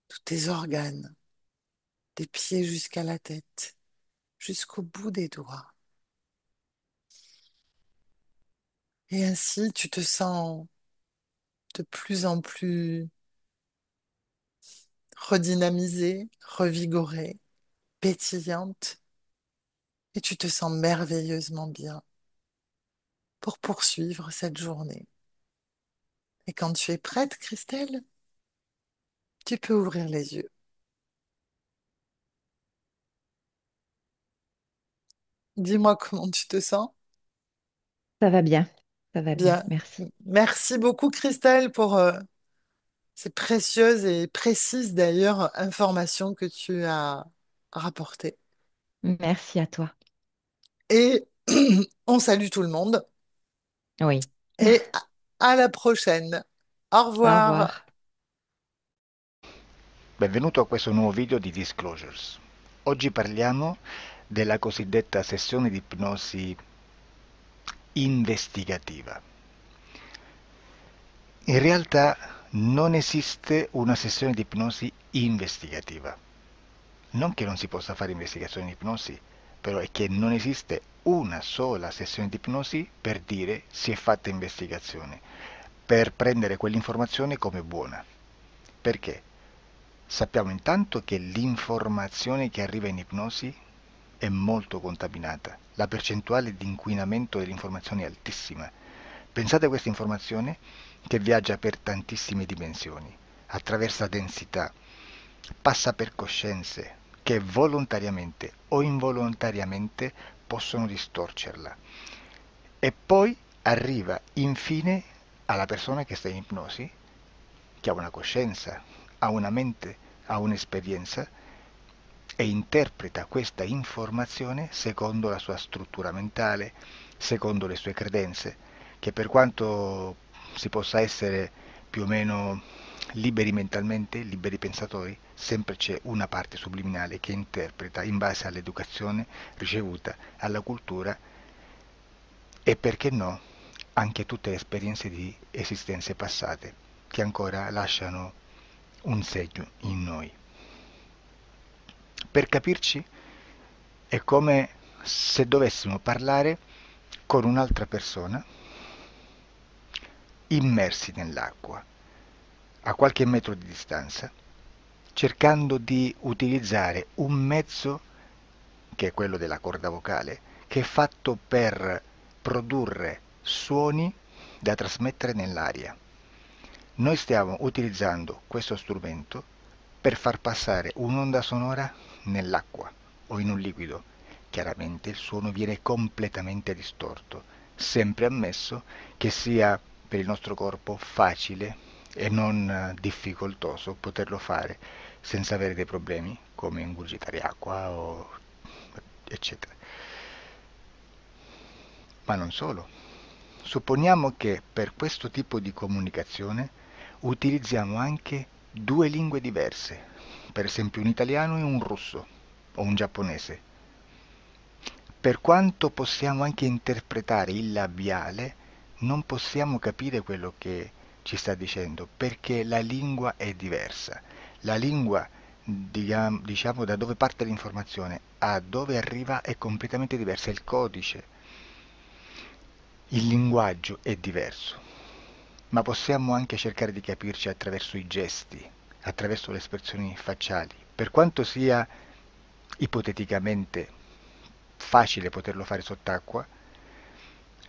A: tous tes organes, des pieds jusqu'à la tête, jusqu'au bout des doigts. Et ainsi, tu te sens de plus en plus redynamisée, revigorée, pétillante, et tu te sens merveilleusement bien pour poursuivre cette journée. Et quand tu es prête, Christelle, tu peux ouvrir les yeux. Dis-moi comment tu te sens.
B: Ça va bien, ça va bien,
A: Bien.
B: merci.
A: Merci beaucoup, Christelle, pour ces précieuses et précises d'ailleurs informations que tu as rapportées.
B: Merci à toi.
A: Et on salue tout le monde
B: Oui,
A: et à la prochaine. Au
B: au
A: revoir.
B: revoir.
C: Benvenuto a questo nuovo video di Disclosures. Oggi parliamo della cosiddetta sessione di ipnosi investigativa. In realtà non esiste una sessione di ipnosi investigativa. Non che non si possa fare investigazione di ipnosi, però è che non esiste una sola sessione di ipnosi per dire si è fatta investigazione. per prendere quell'informazione come buona. Perché? Sappiamo intanto che l'informazione che arriva in ipnosi è molto contaminata. La percentuale di inquinamento dell'informazione è altissima. Pensate a questa informazione che viaggia per tantissime dimensioni, attraversa densità, passa per coscienze che volontariamente o involontariamente possono distorcerla. E poi arriva infine alla persona che sta in ipnosi, che ha una coscienza, ha una mente, ha un'esperienza e interpreta questa informazione secondo la sua struttura mentale, secondo le sue credenze, che per quanto si possa essere più o meno liberi mentalmente, liberi pensatori, sempre c'è una parte subliminale che interpreta in base all'educazione ricevuta, alla cultura e perché no, anche tutte le esperienze di esistenze passate che ancora lasciano un segno in noi. Per capirci, è come se dovessimo parlare con un'altra persona immersi nell'acqua, a qualche metro di distanza, cercando di utilizzare un mezzo, che è quello della corda vocale, che è fatto per produrre suoni da trasmettere nell'aria. Noi stiamo utilizzando questo strumento per far passare un'onda sonora nell'acqua o in un liquido. Chiaramente il suono viene completamente distorto, sempre ammesso che sia per il nostro corpo facile e non difficoltoso poterlo fare senza avere dei problemi come ingurgitare acqua o eccetera. Ma non solo. Supponiamo che per questo tipo di comunicazione utilizziamo anche due lingue diverse, per esempio un italiano e un russo o un giapponese. Per quanto possiamo anche interpretare il labiale, non possiamo capire quello che ci sta dicendo, perché la lingua è diversa. La lingua, diciamo, da dove parte l'informazione a dove arriva è completamente diversa, il codice, il linguaggio è diverso, ma possiamo anche cercare di capirci attraverso i gesti, attraverso le espressioni facciali. Per quanto sia ipoteticamente facile poterlo fare sott'acqua,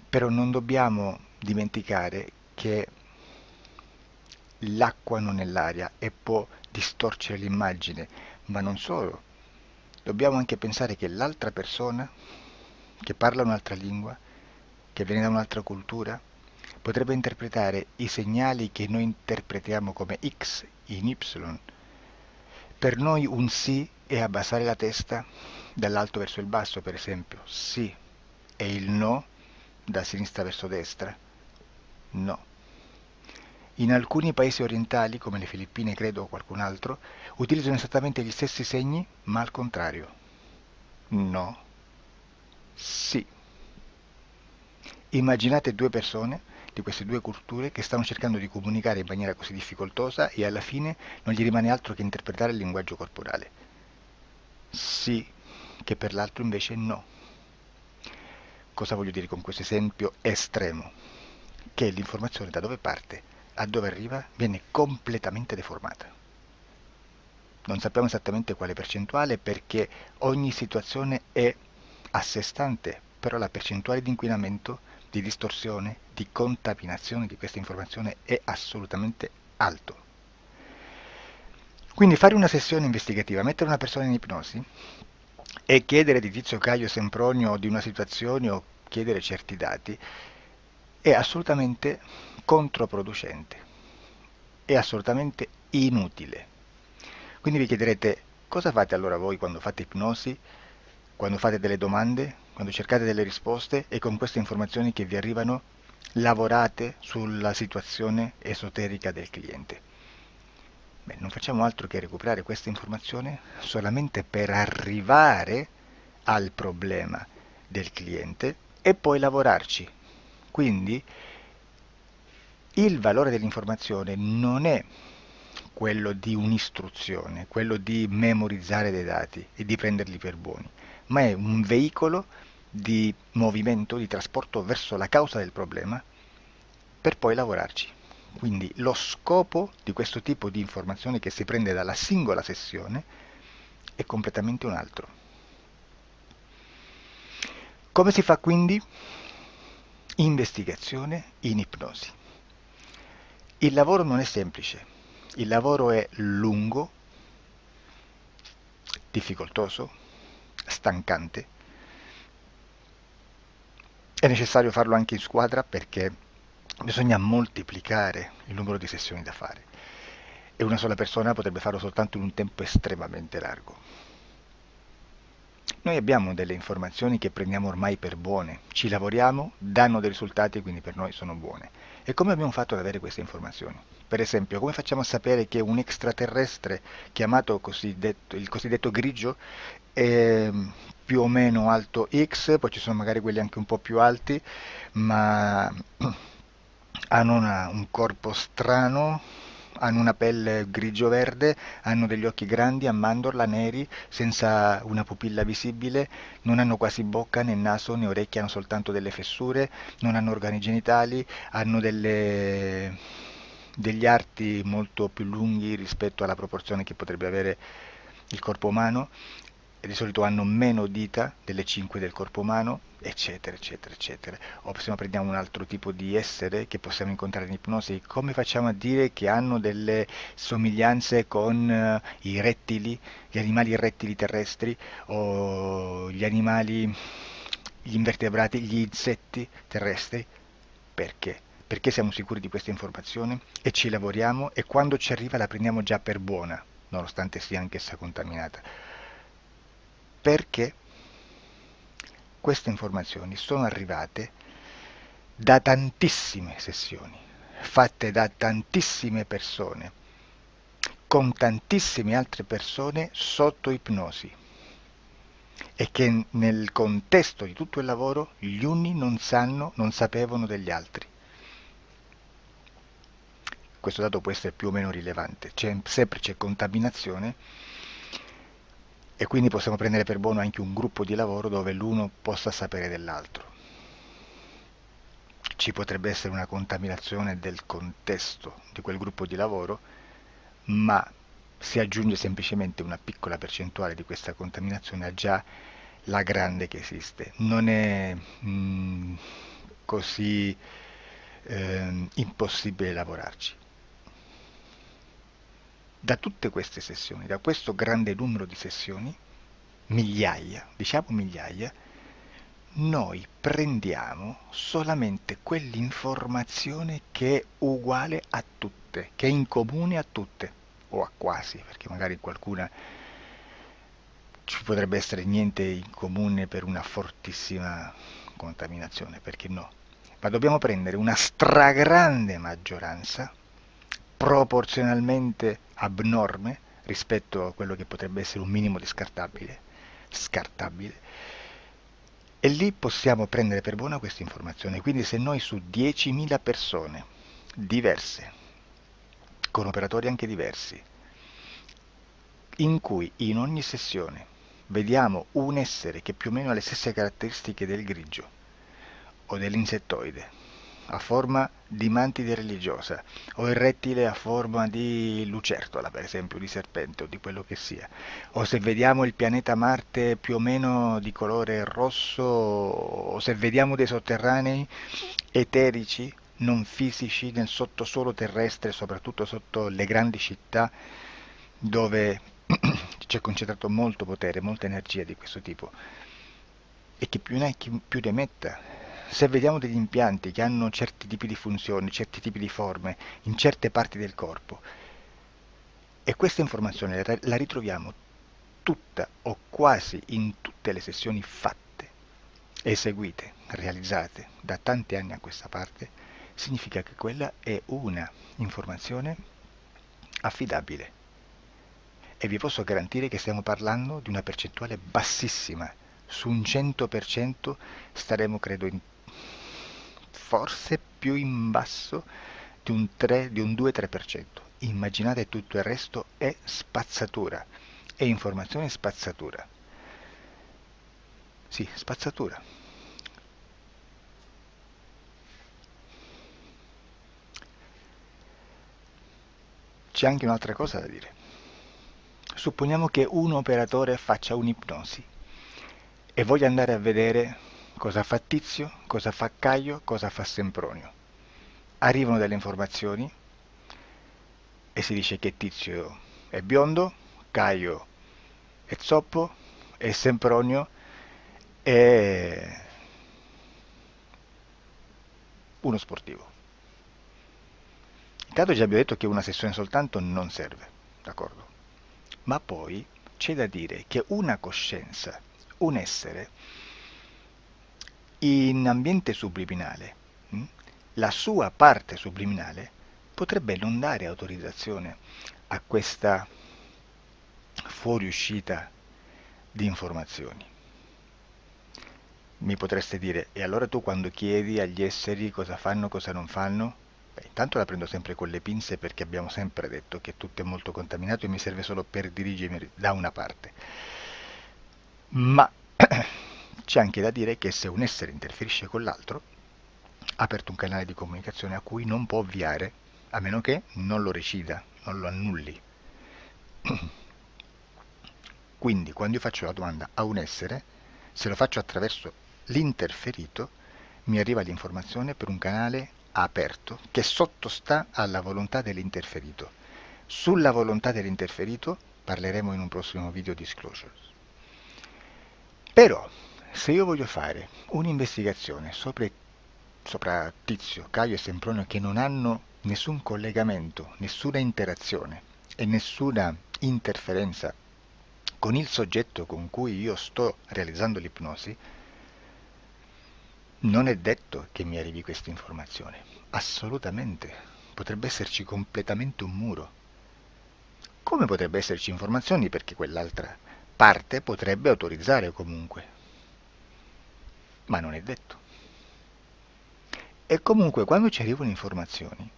C: però non dobbiamo dimenticare che l'acqua non è l'aria e può distorcere l'immagine, ma non solo. Dobbiamo anche pensare che l'altra persona, che parla un'altra lingua, che viene da un'altra cultura, potrebbe interpretare i segnali che noi interpretiamo come X in Y. Per noi un sì è abbassare la testa dall'alto verso il basso, per esempio, sì, e il no da sinistra verso destra, no. In alcuni paesi orientali, come le Filippine credo o qualcun altro, utilizzano esattamente gli stessi segni, ma al contrario. No, sì. Immaginate due persone di queste due culture che stanno cercando di comunicare in maniera così difficoltosa e alla fine non gli rimane altro che interpretare il linguaggio corporale. Sì, che per l'altro invece no. Cosa voglio dire con questo esempio estremo? Che l'informazione da dove parte a dove arriva viene completamente deformata. Non sappiamo esattamente quale percentuale perché ogni situazione è a sé stante, però la percentuale di inquinamento, di distorsione, di contaminazione di questa informazione è assolutamente alto. Quindi fare una sessione investigativa, mettere una persona in ipnosi e chiedere di Tizio Caio Sempronio di una situazione o chiedere certi dati è assolutamente controproducente, è assolutamente inutile. Quindi vi chiederete cosa fate allora voi quando fate ipnosi, quando fate delle domande, quando cercate delle risposte e con queste informazioni che vi arrivano lavorate sulla situazione esoterica del cliente. Beh, non facciamo altro che recuperare questa informazione solamente per arrivare al problema del cliente e poi lavorarci. Quindi il valore dell'informazione non è quello di un'istruzione, quello di memorizzare dei dati e di prenderli per buoni, ma è un veicolo di movimento, di trasporto verso la causa del problema per poi lavorarci. Quindi lo scopo di questo tipo di informazione che si prende dalla singola sessione è completamente un altro. Come si fa quindi? Investigazione in ipnosi. Il lavoro non è semplice, il lavoro è lungo, difficoltoso, stancante. È necessario farlo anche in squadra perché bisogna moltiplicare il numero di sessioni da fare e una sola persona potrebbe farlo soltanto in un tempo estremamente largo. Noi abbiamo delle informazioni che prendiamo ormai per buone, ci lavoriamo, danno dei risultati e quindi per noi sono buone. E come abbiamo fatto ad avere queste informazioni? Per esempio, come facciamo a sapere che un extraterrestre chiamato il cosiddetto grigio è più o meno alto X, poi ci sono magari quelli anche un po' più alti, ma hanno un corpo strano, hanno una pelle grigio-verde, hanno degli occhi grandi a mandorla neri, senza una pupilla visibile, non hanno quasi bocca né naso né orecchie, hanno soltanto delle fessure, non hanno organi genitali, hanno degli arti molto più lunghi rispetto alla proporzione che potrebbe avere il corpo umano, e di solito hanno meno dita delle 5 del corpo umano, eccetera, eccetera, eccetera. O se no prendiamo un altro tipo di essere che possiamo incontrare in ipnosi, come facciamo a dire che hanno delle somiglianze con i rettili, gli animali rettili terrestri o gli invertebrati, gli insetti terrestri? Perché? Perché siamo sicuri di questa informazione e ci lavoriamo e quando ci arriva la prendiamo già per buona, nonostante sia anch'essa contaminata. Perché queste informazioni sono arrivate da tantissime sessioni, fatte da tantissime persone, con tantissime altre persone sotto ipnosi e che nel contesto di tutto il lavoro gli uni non sapevano degli altri. Questo dato può essere più o meno rilevante, sempre c'è contaminazione e quindi possiamo prendere per buono anche un gruppo di lavoro dove l'uno possa sapere dell'altro. Ci potrebbe essere una contaminazione del contesto di quel gruppo di lavoro, ma si aggiunge semplicemente una piccola percentuale di questa contaminazione a già la grande che esiste. Non è così impossibile lavorarci. Da tutte queste sessioni, da questo grande numero di sessioni, migliaia, diciamo migliaia, noi prendiamo solamente quell'informazione che è uguale a tutte, che è in comune a tutte, o a quasi, perché magari qualcuna ci potrebbe essere niente in comune per una fortissima contaminazione, perché no? Ma dobbiamo prendere una stragrande maggioranza, proporzionalmente abnorme rispetto a quello che potrebbe essere un minimo di scartabile, e lì possiamo prendere per buona questa informazione. Quindi se noi su 10.000 persone diverse, con operatori anche diversi, in cui in ogni sessione vediamo un essere che più o meno ha le stesse caratteristiche del grigio o dell'insettoide, a forma di mantide religiosa, o il rettile a forma di lucertola, per esempio, di serpente o di quello che sia, o se vediamo il pianeta Marte più o meno di colore rosso, o se vediamo dei sotterranei eterici, non fisici, nel sottosuolo terrestre, soprattutto sotto le grandi città, dove c'è concentrato molto potere, molta energia di questo tipo, e chi più ne ha chi più ne metta. Se vediamo degli impianti che hanno certi tipi di funzioni, certi tipi di forme in certe parti del corpo, e questa informazione la ritroviamo tutta o quasi in tutte le sessioni fatte, eseguite, realizzate da tanti anni a questa parte, significa che quella è una informazione affidabile. E vi posso garantire che stiamo parlando di una percentuale bassissima. Su un 100% staremo, credo, forse più in basso di un 2-3%. Immaginate, tutto il resto è spazzatura, è informazione spazzatura. Sì, spazzatura. C'è anche un'altra cosa da dire. Supponiamo che un operatore faccia un'ipnosi e voglia andare a vedere cosa fa Tizio, cosa fa Caio, cosa fa Sempronio. Arrivano delle informazioni e si dice che Tizio è biondo, Caio è zoppo e Sempronio è uno sportivo. Intanto già abbiamo detto che una sessione soltanto non serve, d'accordo? Ma poi c'è da dire che una coscienza, un essere, in ambiente subliminale, la sua parte subliminale potrebbe non dare autorizzazione a questa fuoriuscita di informazioni. Mi potreste dire, e allora tu quando chiedi agli esseri cosa fanno, cosa non fanno? Beh, intanto la prendo sempre con le pinze perché abbiamo sempre detto che tutto è molto contaminato e mi serve solo per dirigermi da una parte. Ma c'è anche da dire che se un essere interferisce con l'altro, ha aperto un canale di comunicazione a cui non può ovviare, a meno che non lo recida, non lo annulli. Quindi quando io faccio la domanda a un essere, se lo faccio attraverso l'interferito, mi arriva l'informazione per un canale aperto che sottostà alla volontà dell'interferito. Sulla volontà dell'interferito parleremo in un prossimo video disclosures. Però, se io voglio fare un'investigazione sopra Tizio, Caio e Sempronio che non hanno nessun collegamento, nessuna interazione e nessuna interferenza con il soggetto con cui io sto realizzando l'ipnosi, non è detto che mi arrivi questa informazione. Assolutamente. Potrebbe esserci completamente un muro. Come potrebbe esserci informazioni perché quell'altra parte potrebbe autorizzare comunque. Ma non è detto. E comunque quando ci arrivano informazioni,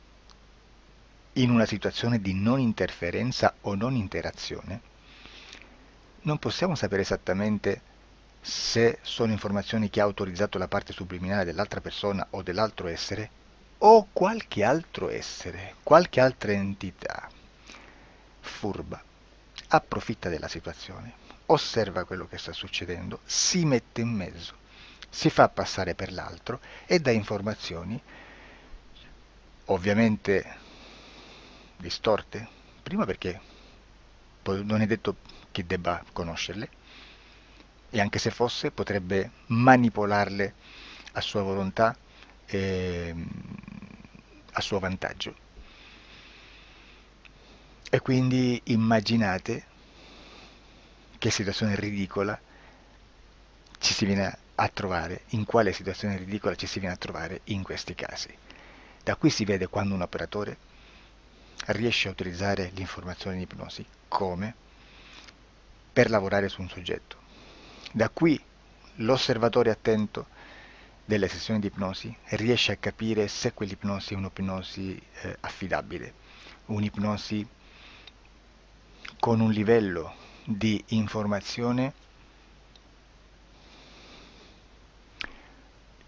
C: in una situazione di non interferenza o non interazione, non possiamo sapere esattamente se sono informazioni che ha autorizzato la parte subliminale dell'altra persona o dell'altro essere o qualche altro essere, qualche altra entità furba, approfitta della situazione, osserva quello che sta succedendo, si mette in mezzo, si fa passare per l'altro e dà informazioni ovviamente distorte, prima perché non è detto che debba conoscerle e anche se fosse potrebbe manipolarle a sua volontà e a suo vantaggio. E quindi immaginate che situazione ridicola ci si viene a trovare, in quale situazione ridicola ci si viene a trovare in questi casi. Da qui si vede quando un operatore riesce a utilizzare l'informazione in ipnosi come per lavorare su un soggetto. Da qui l'osservatore attento delle sessioni di ipnosi riesce a capire se quell'ipnosi è un'ipnosi affidabile, un'ipnosi con un livello di informazione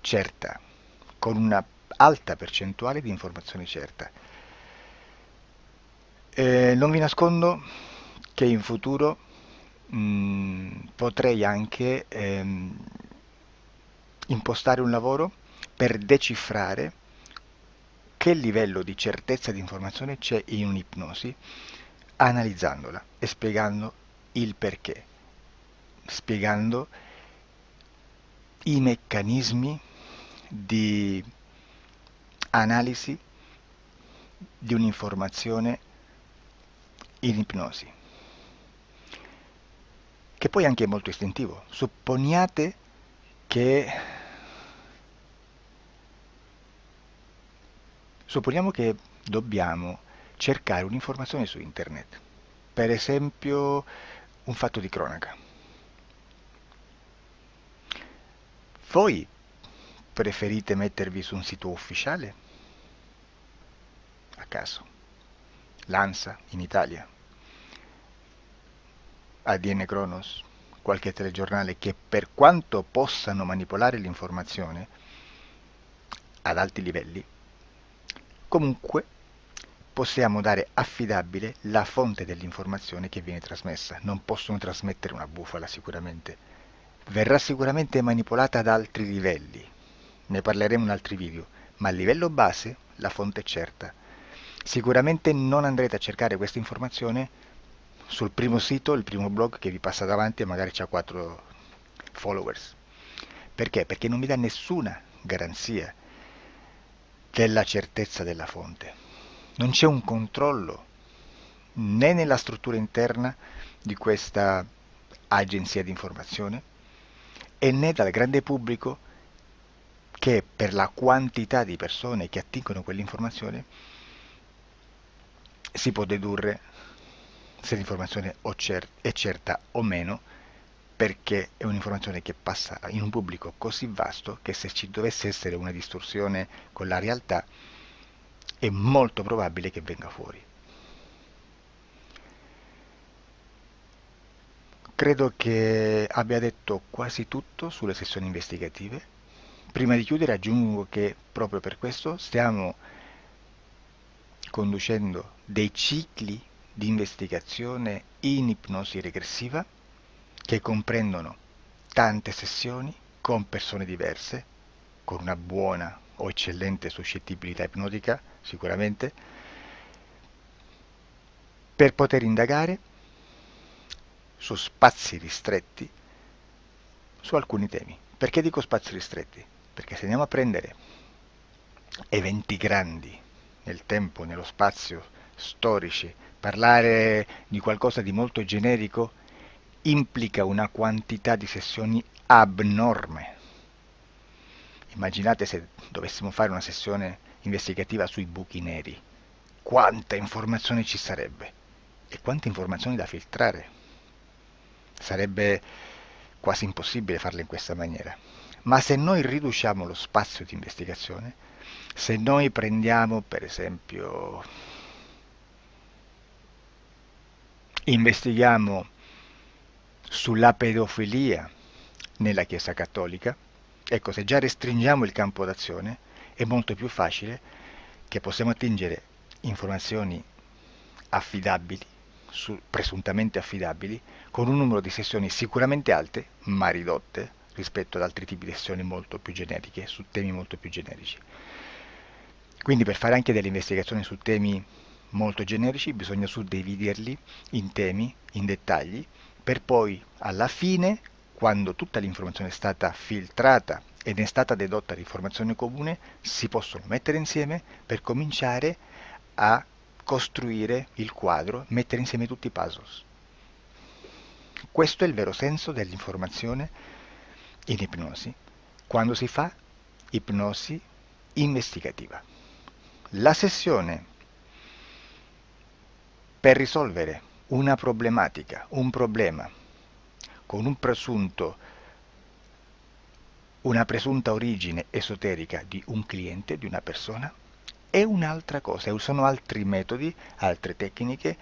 C: certa, con una alta percentuale di informazione certa. Non vi nascondo che in futuro potrei anche impostare un lavoro per decifrare che livello di certezza di informazione c'è in un'ipnosi, analizzandola e spiegando il perché, spiegando i meccanismi di analisi di un'informazione in ipnosi, che poi anche è molto istintivo. Supponiamo che dobbiamo cercare un'informazione su internet, per esempio un fatto di cronaca. Voi preferite mettervi su un sito ufficiale? A caso. L'ANSA in Italia, ADN Kronos, qualche telegiornale che per quanto possano manipolare l'informazione ad alti livelli, comunque possiamo dare affidabile la fonte dell'informazione che viene trasmessa. Non possono trasmettere una bufala sicuramente. Verrà sicuramente manipolata ad altri livelli. Ne parleremo in altri video, ma a livello base la fonte è certa. Sicuramente non andrete a cercare questa informazione sul primo sito, il primo blog che vi passa davanti e magari c'ha 4 followers. Perché? Perché non vi dà nessuna garanzia della certezza della fonte. Non c'è un controllo né nella struttura interna di questa agenzia di informazione e né dal grande pubblico, che per la quantità di persone che attingono quell'informazione si può dedurre se l'informazione è certa o meno, perché è un'informazione che passa in un pubblico così vasto che se ci dovesse essere una distorsione con la realtà è molto probabile che venga fuori. Credo che abbia detto quasi tutto sulle sessioni investigative. Prima di chiudere aggiungo che proprio per questo stiamo conducendo dei cicli di investigazione in ipnosi regressiva che comprendono tante sessioni con persone diverse, con una buona o eccellente suscettibilità ipnotica sicuramente, per poter indagare su spazi ristretti su alcuni temi. Perché dico spazi ristretti? Perché se andiamo a prendere eventi grandi nel tempo, nello spazio, storici, parlare di qualcosa di molto generico implica una quantità di sessioni abnorme. Immaginate se dovessimo fare una sessione investigativa sui buchi neri, quanta informazione ci sarebbe e quante informazioni da filtrare. Sarebbe quasi impossibile farlo in questa maniera. Ma se noi riduciamo lo spazio di investigazione, se noi prendiamo per esempio, investighiamo sulla pedofilia nella Chiesa Cattolica, ecco, se già restringiamo il campo d'azione è molto più facile che possiamo attingere informazioni affidabili, presuntamente affidabili, con un numero di sessioni sicuramente alte, ma ridotte rispetto ad altri tipi di sessioni molto più generiche, su temi molto più generici. Quindi per fare anche delle investigazioni su temi molto generici bisogna suddividerli in temi, in dettagli, per poi alla fine, quando tutta l'informazione è stata filtrata ed è stata dedotta l'informazione comune, si possono mettere insieme per cominciare a costruire il quadro, mettere insieme tutti i puzzles. Questo è il vero senso dell'informazione in ipnosi, quando si fa ipnosi investigativa. La sessione per risolvere una problematica, un problema, con una presunta origine esoterica di un cliente, di una persona, è un'altra cosa, sono altri metodi, altre tecniche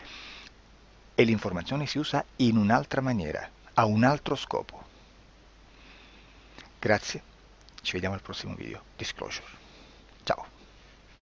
C: e l'informazione si usa in un'altra maniera, ha un altro scopo. Grazie, ci vediamo al prossimo video. Disclosure. Ciao.